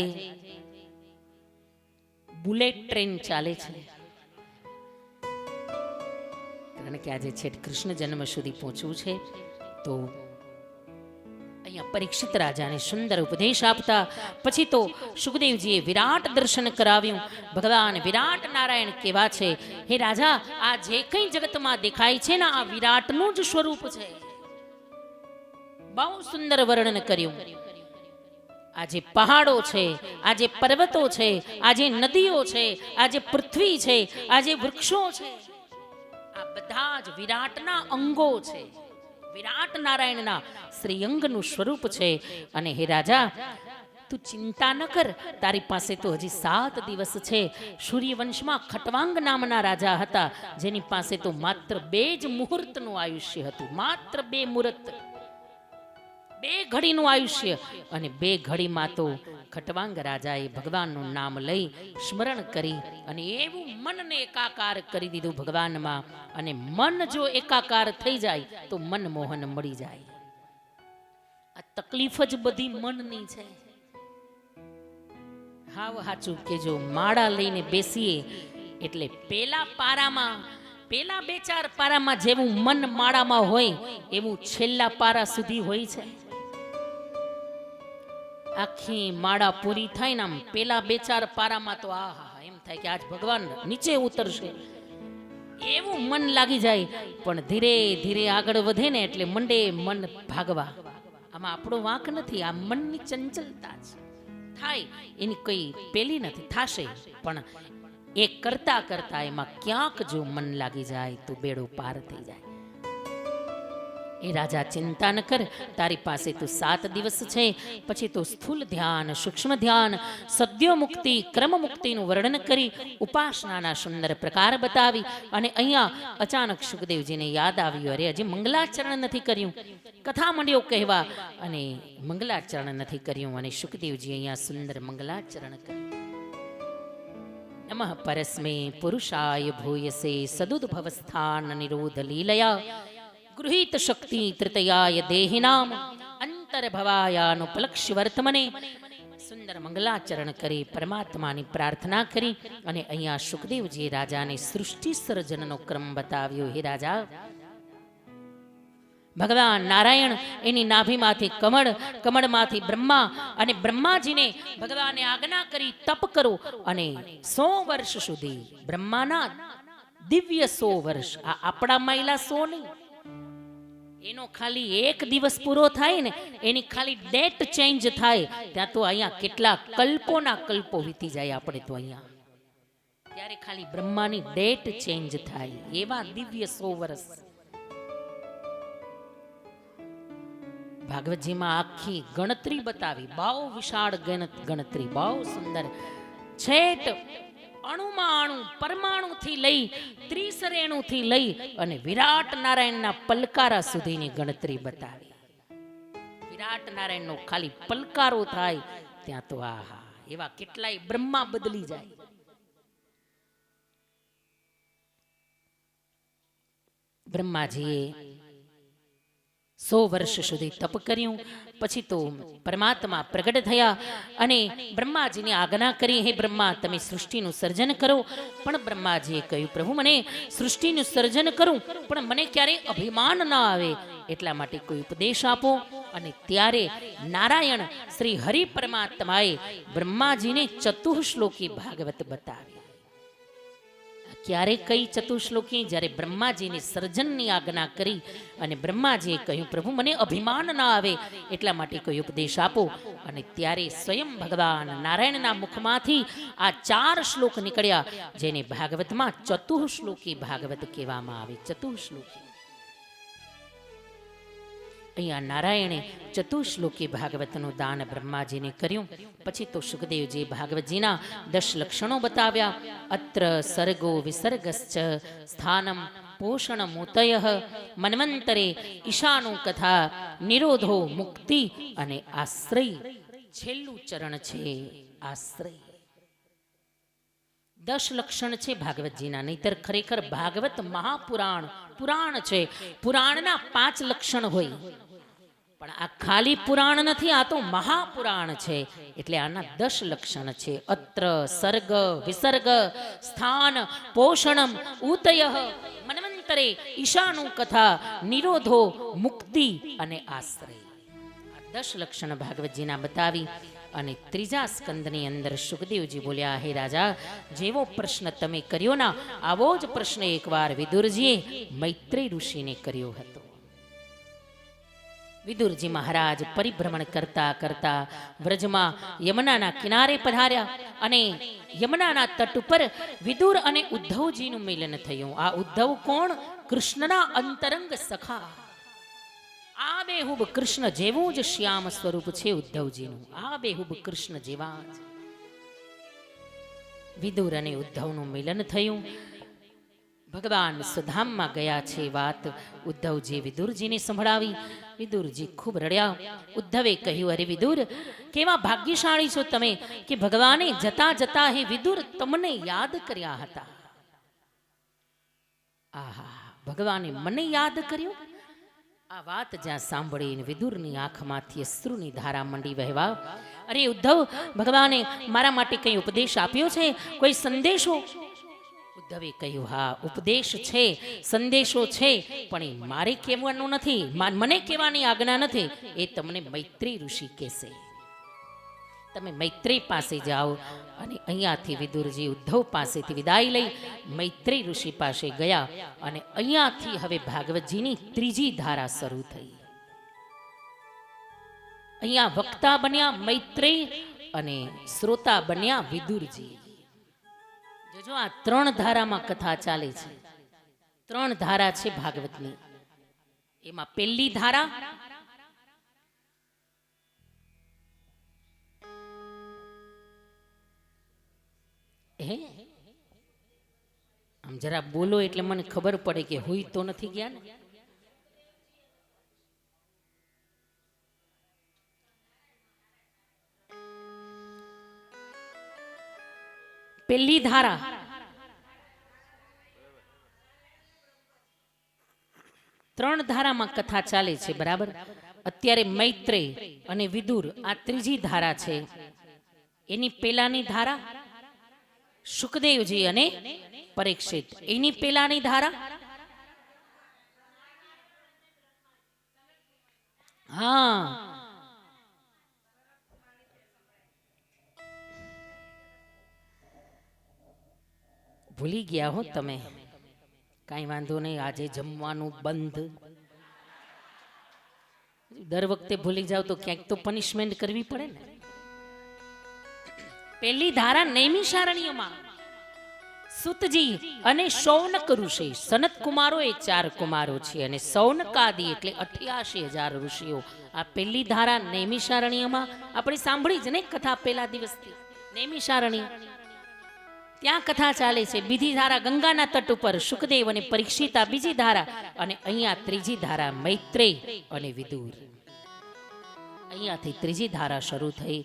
બુલેટ ટ્રેન ચાલે છે. કારણ કે આજે છેક કૃષ્ણ જન્મ સુધી પહોંચવું છે. તો અહીંયા પરીક્ષિત રાજાને સુંદર ઉપદેશ આપતા પછી તો સુખદેવજીએ વિરાટ દર્શન કરાવ્યું. ભગવાન વિરાટ નારાયણ કેવા છે, હે રાજા, આ જે કંઈ જગતમાં દેખાય છે ને, આ વિરાટનું જ સ્વરૂપ છે. બહુ સુંદર વર્ણન કર્યું. આજે પહાડો છે, આજે પર્વતો છે, આજે નદીઓ છે, આજે પૃથ્વી છે, આજે વૃક્ષો છે, આ બધા જ વિરાટના અંગો છે, વિરાટ નારાયણના શ્રીઅંગનું સ્વરૂપ છે. અને હે રાજા, તું ચિંતા ન કર, તારી પાસે તો હજી 7 દિવસ છે. સૂર્યવંશમાં ખટવાંગ નામના રાજા હતા, જેની પાસે તો માત્ર 2 જ મુહૂર્તનું આયુષ્ય હતું, માત્ર 2 મુહૂર્ત, 2 ઘડીનું આયુષ્ય. અને 2 ઘડીમાં તો ખટવાંગ રાજાએ ભગવાનનું નામ લઈ સ્મરણ કરી અને એવું મનને એકાકાર કરી દીધું ભગવાનમાં. અને મન જો એકાકાર થઈ જાય તો મનમોહન મળી જાય. આ તકલીફ જ બધી મનની છે. હાવ હાચું કે જો માળા લઈને બેસીએ એટલે પેલા 2-4 પારામાં જેવું મન માળામાં હોય એવું છેલ્લા પારા સુધી હોય છે. આખી માળા પૂરી થાય ને આમ પેલા 2-4 પારામાં તો આહા એમ થાય કે આજ ભગવાન નીચે ઉતરશે એવું મન લાગી જાય. પણ ધીરે ધીરે આગળ વધે ને એટલે મંડે મન ભાગવા. આમાં આપણો વાંક નથી, આ મનની ચંચલતા છે. થાય એની કોઈ પેલી નથી, થશે. પણ એ કરતા કરતા એમાં ક્યાંક જો મન લાગી જાય તો બેડો પાર થઈ જાય. એ રાજા, ચિંતા ન કર, તારી પાસે તો 7 દિવસ છે. પછી તો સ્થૂલ ધ્યાન, સૂક્ષ્મ ધ્યાન, સદ્યો મુક્તિ, ક્રમ મુક્તિનું વર્ણન કરી ઉપાસનાના સુંદર પ્રકાર બતાવી. અને અહીંયા અચાનક સુખદેવજીને યાદ આવ્યું, અરે હજી મંગલાચરણ નથી કર્યું. કથા માંડ્યો કહેવા અને મંગલાચરણ નથી કર્યું. અને સુખદેવજી અહીંયા સુંદર મંગલાચરણ કર્યું. નમઃ પરસ્મે પુરુષાય ભૂયસે સદુદ્ભવસ્થાન નિરોધ લીલયા ગૃહીત શક્તિ તૃતયાય દેહિનામ અંતર્ભવાયાનુપલક્ષ્ય વર્તમને. સુંદર મંગલાચરણ કરી પરમાત્માની પ્રાર્થના કરી. અને અહીંયા સુખદેવજી રાજાને સૃષ્ટિ સર્જનનો ક્રમ બતાવ્યો. હે રાજા, ભગવાન નારાયણ એની નાભીમાંથી કમળ, કમળમાંથી બ્રહ્મા, અને બ્રહ્માજીને ભગવાને આજ્ઞા કરી તપ કરો. અને 100 વર્ષ સુધી બ્રહ્માના દિવ્ય 100 વર્ષ, આ આપણા માયલા 100 નહીં, એનો ખાલી 1 દિવસ પૂરો થાય ને એની ખાલી ડેટ ચેન્જ થાય ત્યાં તો અહીંયા કેટલા કલ્પોના કલ્પો વીતી જાય આપણે તો અહીંયા. ત્યારે ખાલી બ્રહ્માની ડેટ ચેન્જ થાય એવા દિવ્ય 100 વર્ષ. ભાગવતજીમાં આખી ગણતરી બતાવી, બહુ વિશાળ ગણતરી, બહુ સુંદર. છેટ અણુમાં અણુ, પરમાણુથી લઈ ત્રિસરેણુથી લઈ અને વિરાટ નારાયણના પલકારા સુધીની ગણતરી બતાવી. વિરાટ નારાયણનો ખાલી પલકારો થાય ત્યાં તો આહા એવા કેટલાય બ્રહ્મા બદલી જાય. બ્રહ્માજીએ 100 વર્ષ સુધી તપ કર્યું. પછી તો પરમાત્મા પ્રગટ થયા અને બ્રહ્માજીને આજ્ઞા કરી, હે બ્રહ્મા, તમે સૃષ્ટિનું સર્જન કરો. પણ બ્રહ્માજીએ કહ્યું, પ્રભુ, મને સૃષ્ટિનું સર્જન કરું પણ મને ક્યારેય અભિમાન ન આવે, એટલા માટે કોઈ ઉપદેશ આપો. અને ત્યારે નારાયણ શ્રી હરિ પરમાત્માએ બ્રહ્માજીને ચતુશ્લોકી ભાગવત બતાવી. ક્યારે કઈ ચતુશ્લોકી? જ્યારે બ્રહ્માજીની સર્જનની આજ્ઞા કરી અને બ્રહ્માજીએ કહ્યું પ્રભુ મને અભિમાન ના આવે એટલા માટે કોઈ ઉપદેશ આપો. અને ત્યારે સ્વયં ભગવાન નારાયણના મુખમાંથી આ 4 શ્લોક નીકળ્યા જેને ભાગવતમાં ચતુશ્લોકી ભાગવત કહેવામાં આવે. ચતુશ્લોકી અહીંયા નારાયણે ચતુશ્લોકી ભાગવતનું દાન બ્રહ્માજીને કર્યું. પછી તો સુખદેવજી ભાગવતજીના 10 લક્ષણો બતાવ્યા. અત્ર સર્ગો વિસર્ગશ્ચ સ્થાનમ પોષણમૂતયઃ મન્વંતરે ઈશાનો કથા નિરોધો મુક્તિ અને આશ્રય. છેલ્લું ચરણ છે આશ્રય. 10 લક્ષણ છે ભાગવતજીના. નહીતર ખરેખર ભાગવત મહાપુરાણ પુરાણ છે. પુરાણના 5 લક્ષણ હોય પણ આ ખાલી પુરાણ નથી, આ તો મહાપુરાણ છે. એટલે આના 10 લક્ષણ છે. અત્ર સર્ગ વિસર્ગ સ્થાન પોષણમ ઉતયઃ મન્વંતરે ઈશાનો કથા નિરોધો મુક્તિ અને આશ્રય. આ 10 લક્ષણ ભાગવતજીના બતાવી અને 3જા સ્કંદની અંદર સુખદેવજી બોલ્યા, હે રાજા, જેવો પ્રશ્ન તમે કર્યો ના આવો જ પ્રશ્ન એકવાર વિદુરજીએ મૈત્રેય ઋષિને કર્યો હતો. વિદુરજી મહારાજ પરિભ્રમણ કરતા કરતા વ્રજમાં યમુનાના કિનારે પધાર્યા અને યમુનાના તટ ઉપર વિદુર અને ઉદ્ધવજીનું મિલન થયું. આ ઉદ્ધવ કોણ? કૃષ્ણના અંતરંગ સખા. આ બેહુબ કૃષ્ણ જેવું જ શ્યામ સ્વરૂપ છે ઉદ્ધવજીનું. આ બેહુબ કૃષ્ણ જેવા જ. વિદુર અને ઉદ્ધવનું મિલન થયું. ભગવાન સુધામમાં ગયા છે વાત ઉદ્ધવજી વિદુરજીને સંભળાવી. વિદુરજી ખૂબ રડ્યા. ઉદ્ધવે કહ્યું, અરે વિદુર, કેવા ભાગ્યશાળી છો તમે કે ભગવાને જતા જતા હે વિદુર તમને યાદ કર્યા હતા. આહા, ભગવાને મને યાદ કર્યો. આ વાત જ્યાં સાંભળીને વિદુરની આંખમાંથી અશ્રુની ધારા મંડી વહેવા. અરે ઉદ્ધવ, ભગવાને મારા માટે કંઈ ઉપદેશ આપ્યો છે? કોઈ સંદેશો? ઉદ્ધવે કહ્યું, હા, ઉપદેશ છે, સંદેશો છે, પણ એ મારે કહેવાનું નથી, મને કહેવાની આજ્ઞા નથી. એ તમને મૈત્રેય ઋષિ કહેશે. તમે મૈત્રેય પાસે જાઓ. અને અહીંયાથી વિદુરજી ઉદ્ધવ પાસેથી વિદાય લઈ મૈત્રેય ઋષિ પાસે ગયા. અને અહીંયાથી હવે ભાગવતજીની 3જી ધારા શરૂ થઈ. અહીંયા વક્તા બન્યા મૈત્રેય અને શ્રોતા બન્યા વિદુરજી. જો આ 3 ધારામાં કથા ચાલે છે. 3 ધારા છે ભાગવતની. એમાં પહેલી ધારા આમ જરા બોલો એટલે મને ખબર પડે કે હોય તો નથી ગયા ને. પહેલી ધારા ત્રણ ધારામાં કથા ચાલે છે, બરાબર. અત્યારે મૈત્રેય અને વિદુર આ 3જી ધારા છે. એની પેલાની ધારા સુખદેવજી અને પરીક્ષિત. એની પેલાની ધારા હા ભૂલી ગયા હો તમે. કાંઈ વાંધો નહીં, આજે જમવાનું બંધ. દર વખતે ભૂલી જાવ તો ક્યાંક તો પનિશમેન્ટ કરવી પડે ને. પહેલી ધારા નૈમિષારણ્યમાં સુતજી અને શૌનક ઋષિ, સનત કુમારો એ 4 કુમારો છે અને શૌનકાદી એટલે 88,000 ઋષિઓ. આ પહેલી ધારા નૈમિષારણ્યમાં આપણે સાંભળી જ ને કથા પેલા દિવસથી. નૈમિષારણ્ય ત્યાં કથા ચાલે છે. બીજી ધારા ગંગાના તટ ઉપર સુખદેવ અને પરીક્ષિતા બીજી ધારા, અને અહીંયા 3જી ધારા મૈત્રેય અને વિદુર. અહીંયાથી 3જી ધારા શરૂ થઈ.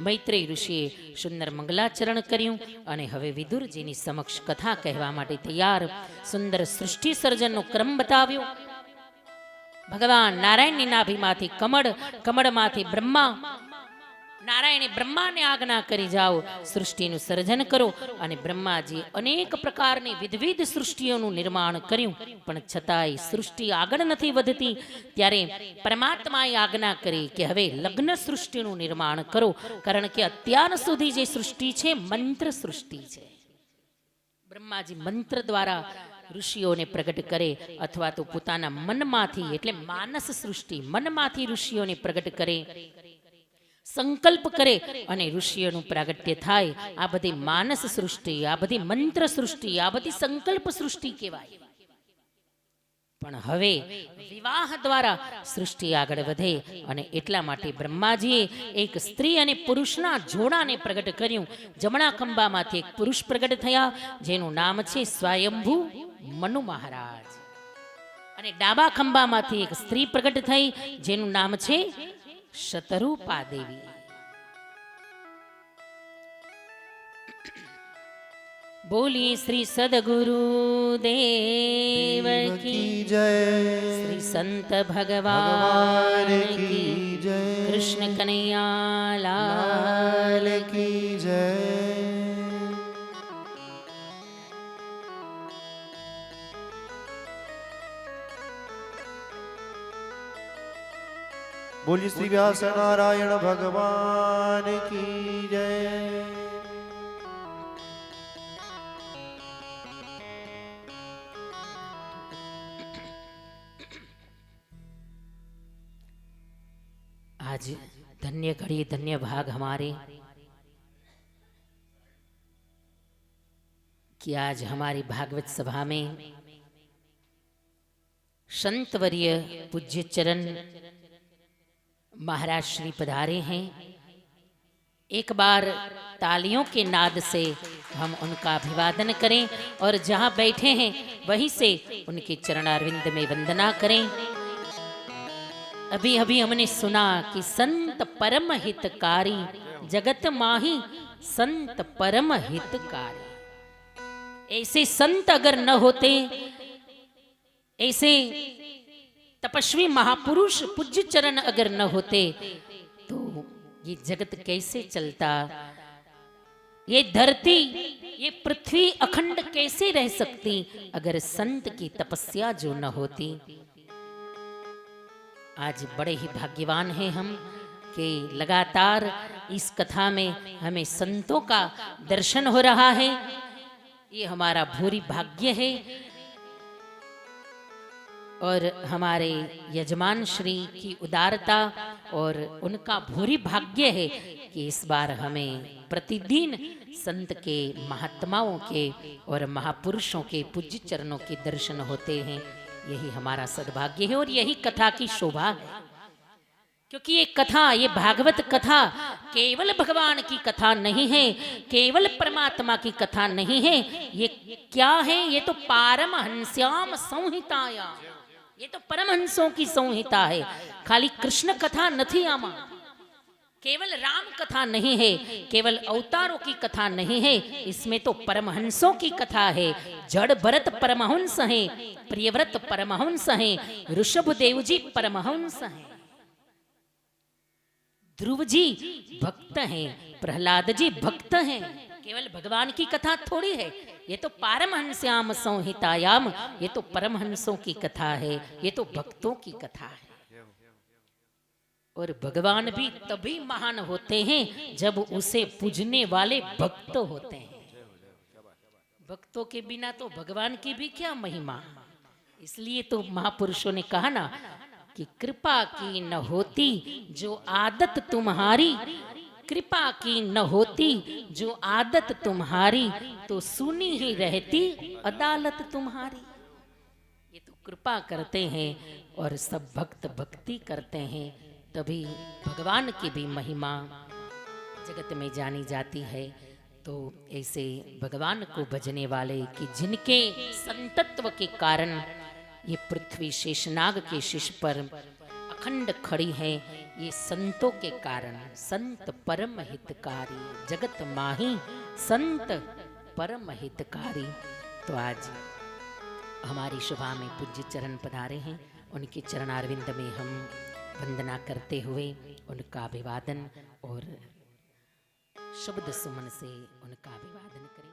મૈત્રેય ઋષિએ સુંદર મંગલાચરણ કર્યું અને હવે વિદુરજીની સમક્ષ કથા કહેવા માટે તૈયાર. સુંદર સૃષ્ટિ સર્જનનો ક્રમ બતાવ્યો. ભગવાન નારાયણની નાભીમાંથી કમળ, કમળમાંથી બ્રહ્મા. નારાયણે બ્રહ્માને આજ્ઞા કરી, જાઓ સૃષ્ટિનું સર્જન કરો. અને બ્રહ્માજી અનેક પ્રકારની વિવિધ સૃષ્ટિઓનું નિર્માણ કર્યું, પણ છતાંય સૃષ્ટિ આગળ નથી વધતી. ત્યારે પરમાત્માએ આજ્ઞા કરી કે હવે લગ્ન સૃષ્ટિનું નિર્માણ કરો, કારણ કે અત્યાર સુધી જે સૃષ્ટિ છે મંત્ર સૃષ્ટિ છે. બ્રહ્માજી મંત્ર દ્વારા ઋષિઓને પ્રગટ કરે અથવા તો પોતાના મનમાંથી એટલે માનસ સૃષ્ટિ મનમાંથી ઋષિઓને પ્રગટ કરે, સંકલ્પ કરે અને ઋષિઓનું પ્રાગટ્ય થાય. આ બધી માનસ સૃષ્ટિ, આ બધી મંત્ર સૃષ્ટિ, આ બધી સંકલ્પ સૃષ્ટિ કહેવાય. પણ હવે વિવાહ દ્વારા સૃષ્ટિ આગળ વધે અને એટલા માટે બ્રહ્માજીએ એક સ્ત્રી અને પુરુષના જોડાને પ્રગટ કર્યું. જમણા ખંભામાંથી એક પુરુષ પ્રગટ થયા જેનું નામ છે સ્વયંભૂ મનુ મહારાજ, અને ડાબા ખંભામાંથી એક સ્ત્રી પ્રગટ થઈ જેનું નામ છે શતરૂપા દેવી. બોલીએ શ્રી સદગુરુ દેવ કી જય, શ્રી સંત ભગવાન કી જય, કૃષ્ણ કનૈયા લાલ કી જય. બોલી શ્રી વ્યાસ નારાયણ ભગવાન કી જય. आज धन्य घड़ी धन्य भाग हमारे कि आज हमारी भागवत सभा में संतवर्य पूज्य चरण महाराज श्री पधारे हैं. एक बार तालियों के नाद से हम उनका अभिवादन करें और जहां बैठे हैं वहीं से उनके चरणारविंद में वंदना करें. अभी अभी हमने सुना कि संत परम हितकारी, जगत माही संत परम हितकारी. ऐसे संत अगर न होते, ऐसे तपस्वी महापुरुष पूज्य चरण अगर न होते तो ये जगत कैसे चलता, ये धरती ये पृथ्वी अखंड कैसे रह सकती अगर संत की तपस्या जो न होती. आज बड़े ही भाग्यवान हैं हम कि लगातार इस कथा में हमें संतों का दर्शन हो रहा है. ये हमारा भूरी भाग्य है और हमारे यजमान श्री की उदारता और उनका भूरी भाग्य है कि इस बार हमें प्रतिदिन संत के महात्माओं के और महापुरुषों के पूज्य चरणों के दर्शन होते हैं. यही हमारा सद्भाग्य है और यही कथा की शोभा है, क्योंकि ये कथा, ये भागवत कथा केवल भगवान की कथा नहीं है, केवल परमात्मा की कथा नहीं है. ये क्या है? ये तो पारमहंस्याम संहिताया, ये तो परमहंसों की संहिता है. खाली कृष्ण कथा नहीं आमा, केवल राम कथा नहीं है, केवल अवतारों की कथा नहीं है. इसमें तो परमहंसों की कथा है. जड़ भरत परमहंस हैं, प्रियव्रत परमहंस हैं, ऋषभदेव जी परमहंस हैं, ध्रुव जी भक्त हैं, प्रहलाद जी भक्त हैं. केवल भगवान की कथा थोड़ी है, ये तो पारमहंस्याम संहितायाम, ये तो परमहंसों की कथा है, ये तो भक्तों की कथा है. और भगवान भी तभी महान होते हैं जब उसे पूजने वाले भक्त होते हैं. भक्तों के बिना तो भगवान की भी क्या महिमा. इसलिए तो महापुरुषों ने कहा ना कि कृपा की न होती जो आदत तुम्हारी, कृपा की न होती जो आदत तुम्हारी, तो सुनी ही रहती अदालत तुम्हारी. ये तो कृपा करते हैं और सब भक्त भक्ति करते हैं, तभी भगवान की भी महिमा जगत में जानी जाती है. तो ऐसे भगवान को भजने वाले कि जिनके संतत्व के कारण ये पृथ्वी शेषनाग के शीश पर अखंड खड़ी है, ये संतों के कारण. संत परम हितकारी, जगत माही संत परम हितकारी. तो आज हमारी सभा में पूज्य चरण पधारे हैं, उनके चरणारविंद में हम वंदना करते हुए उनका अभिवादन और शब्द सुमन से उनका अभिवादन करें.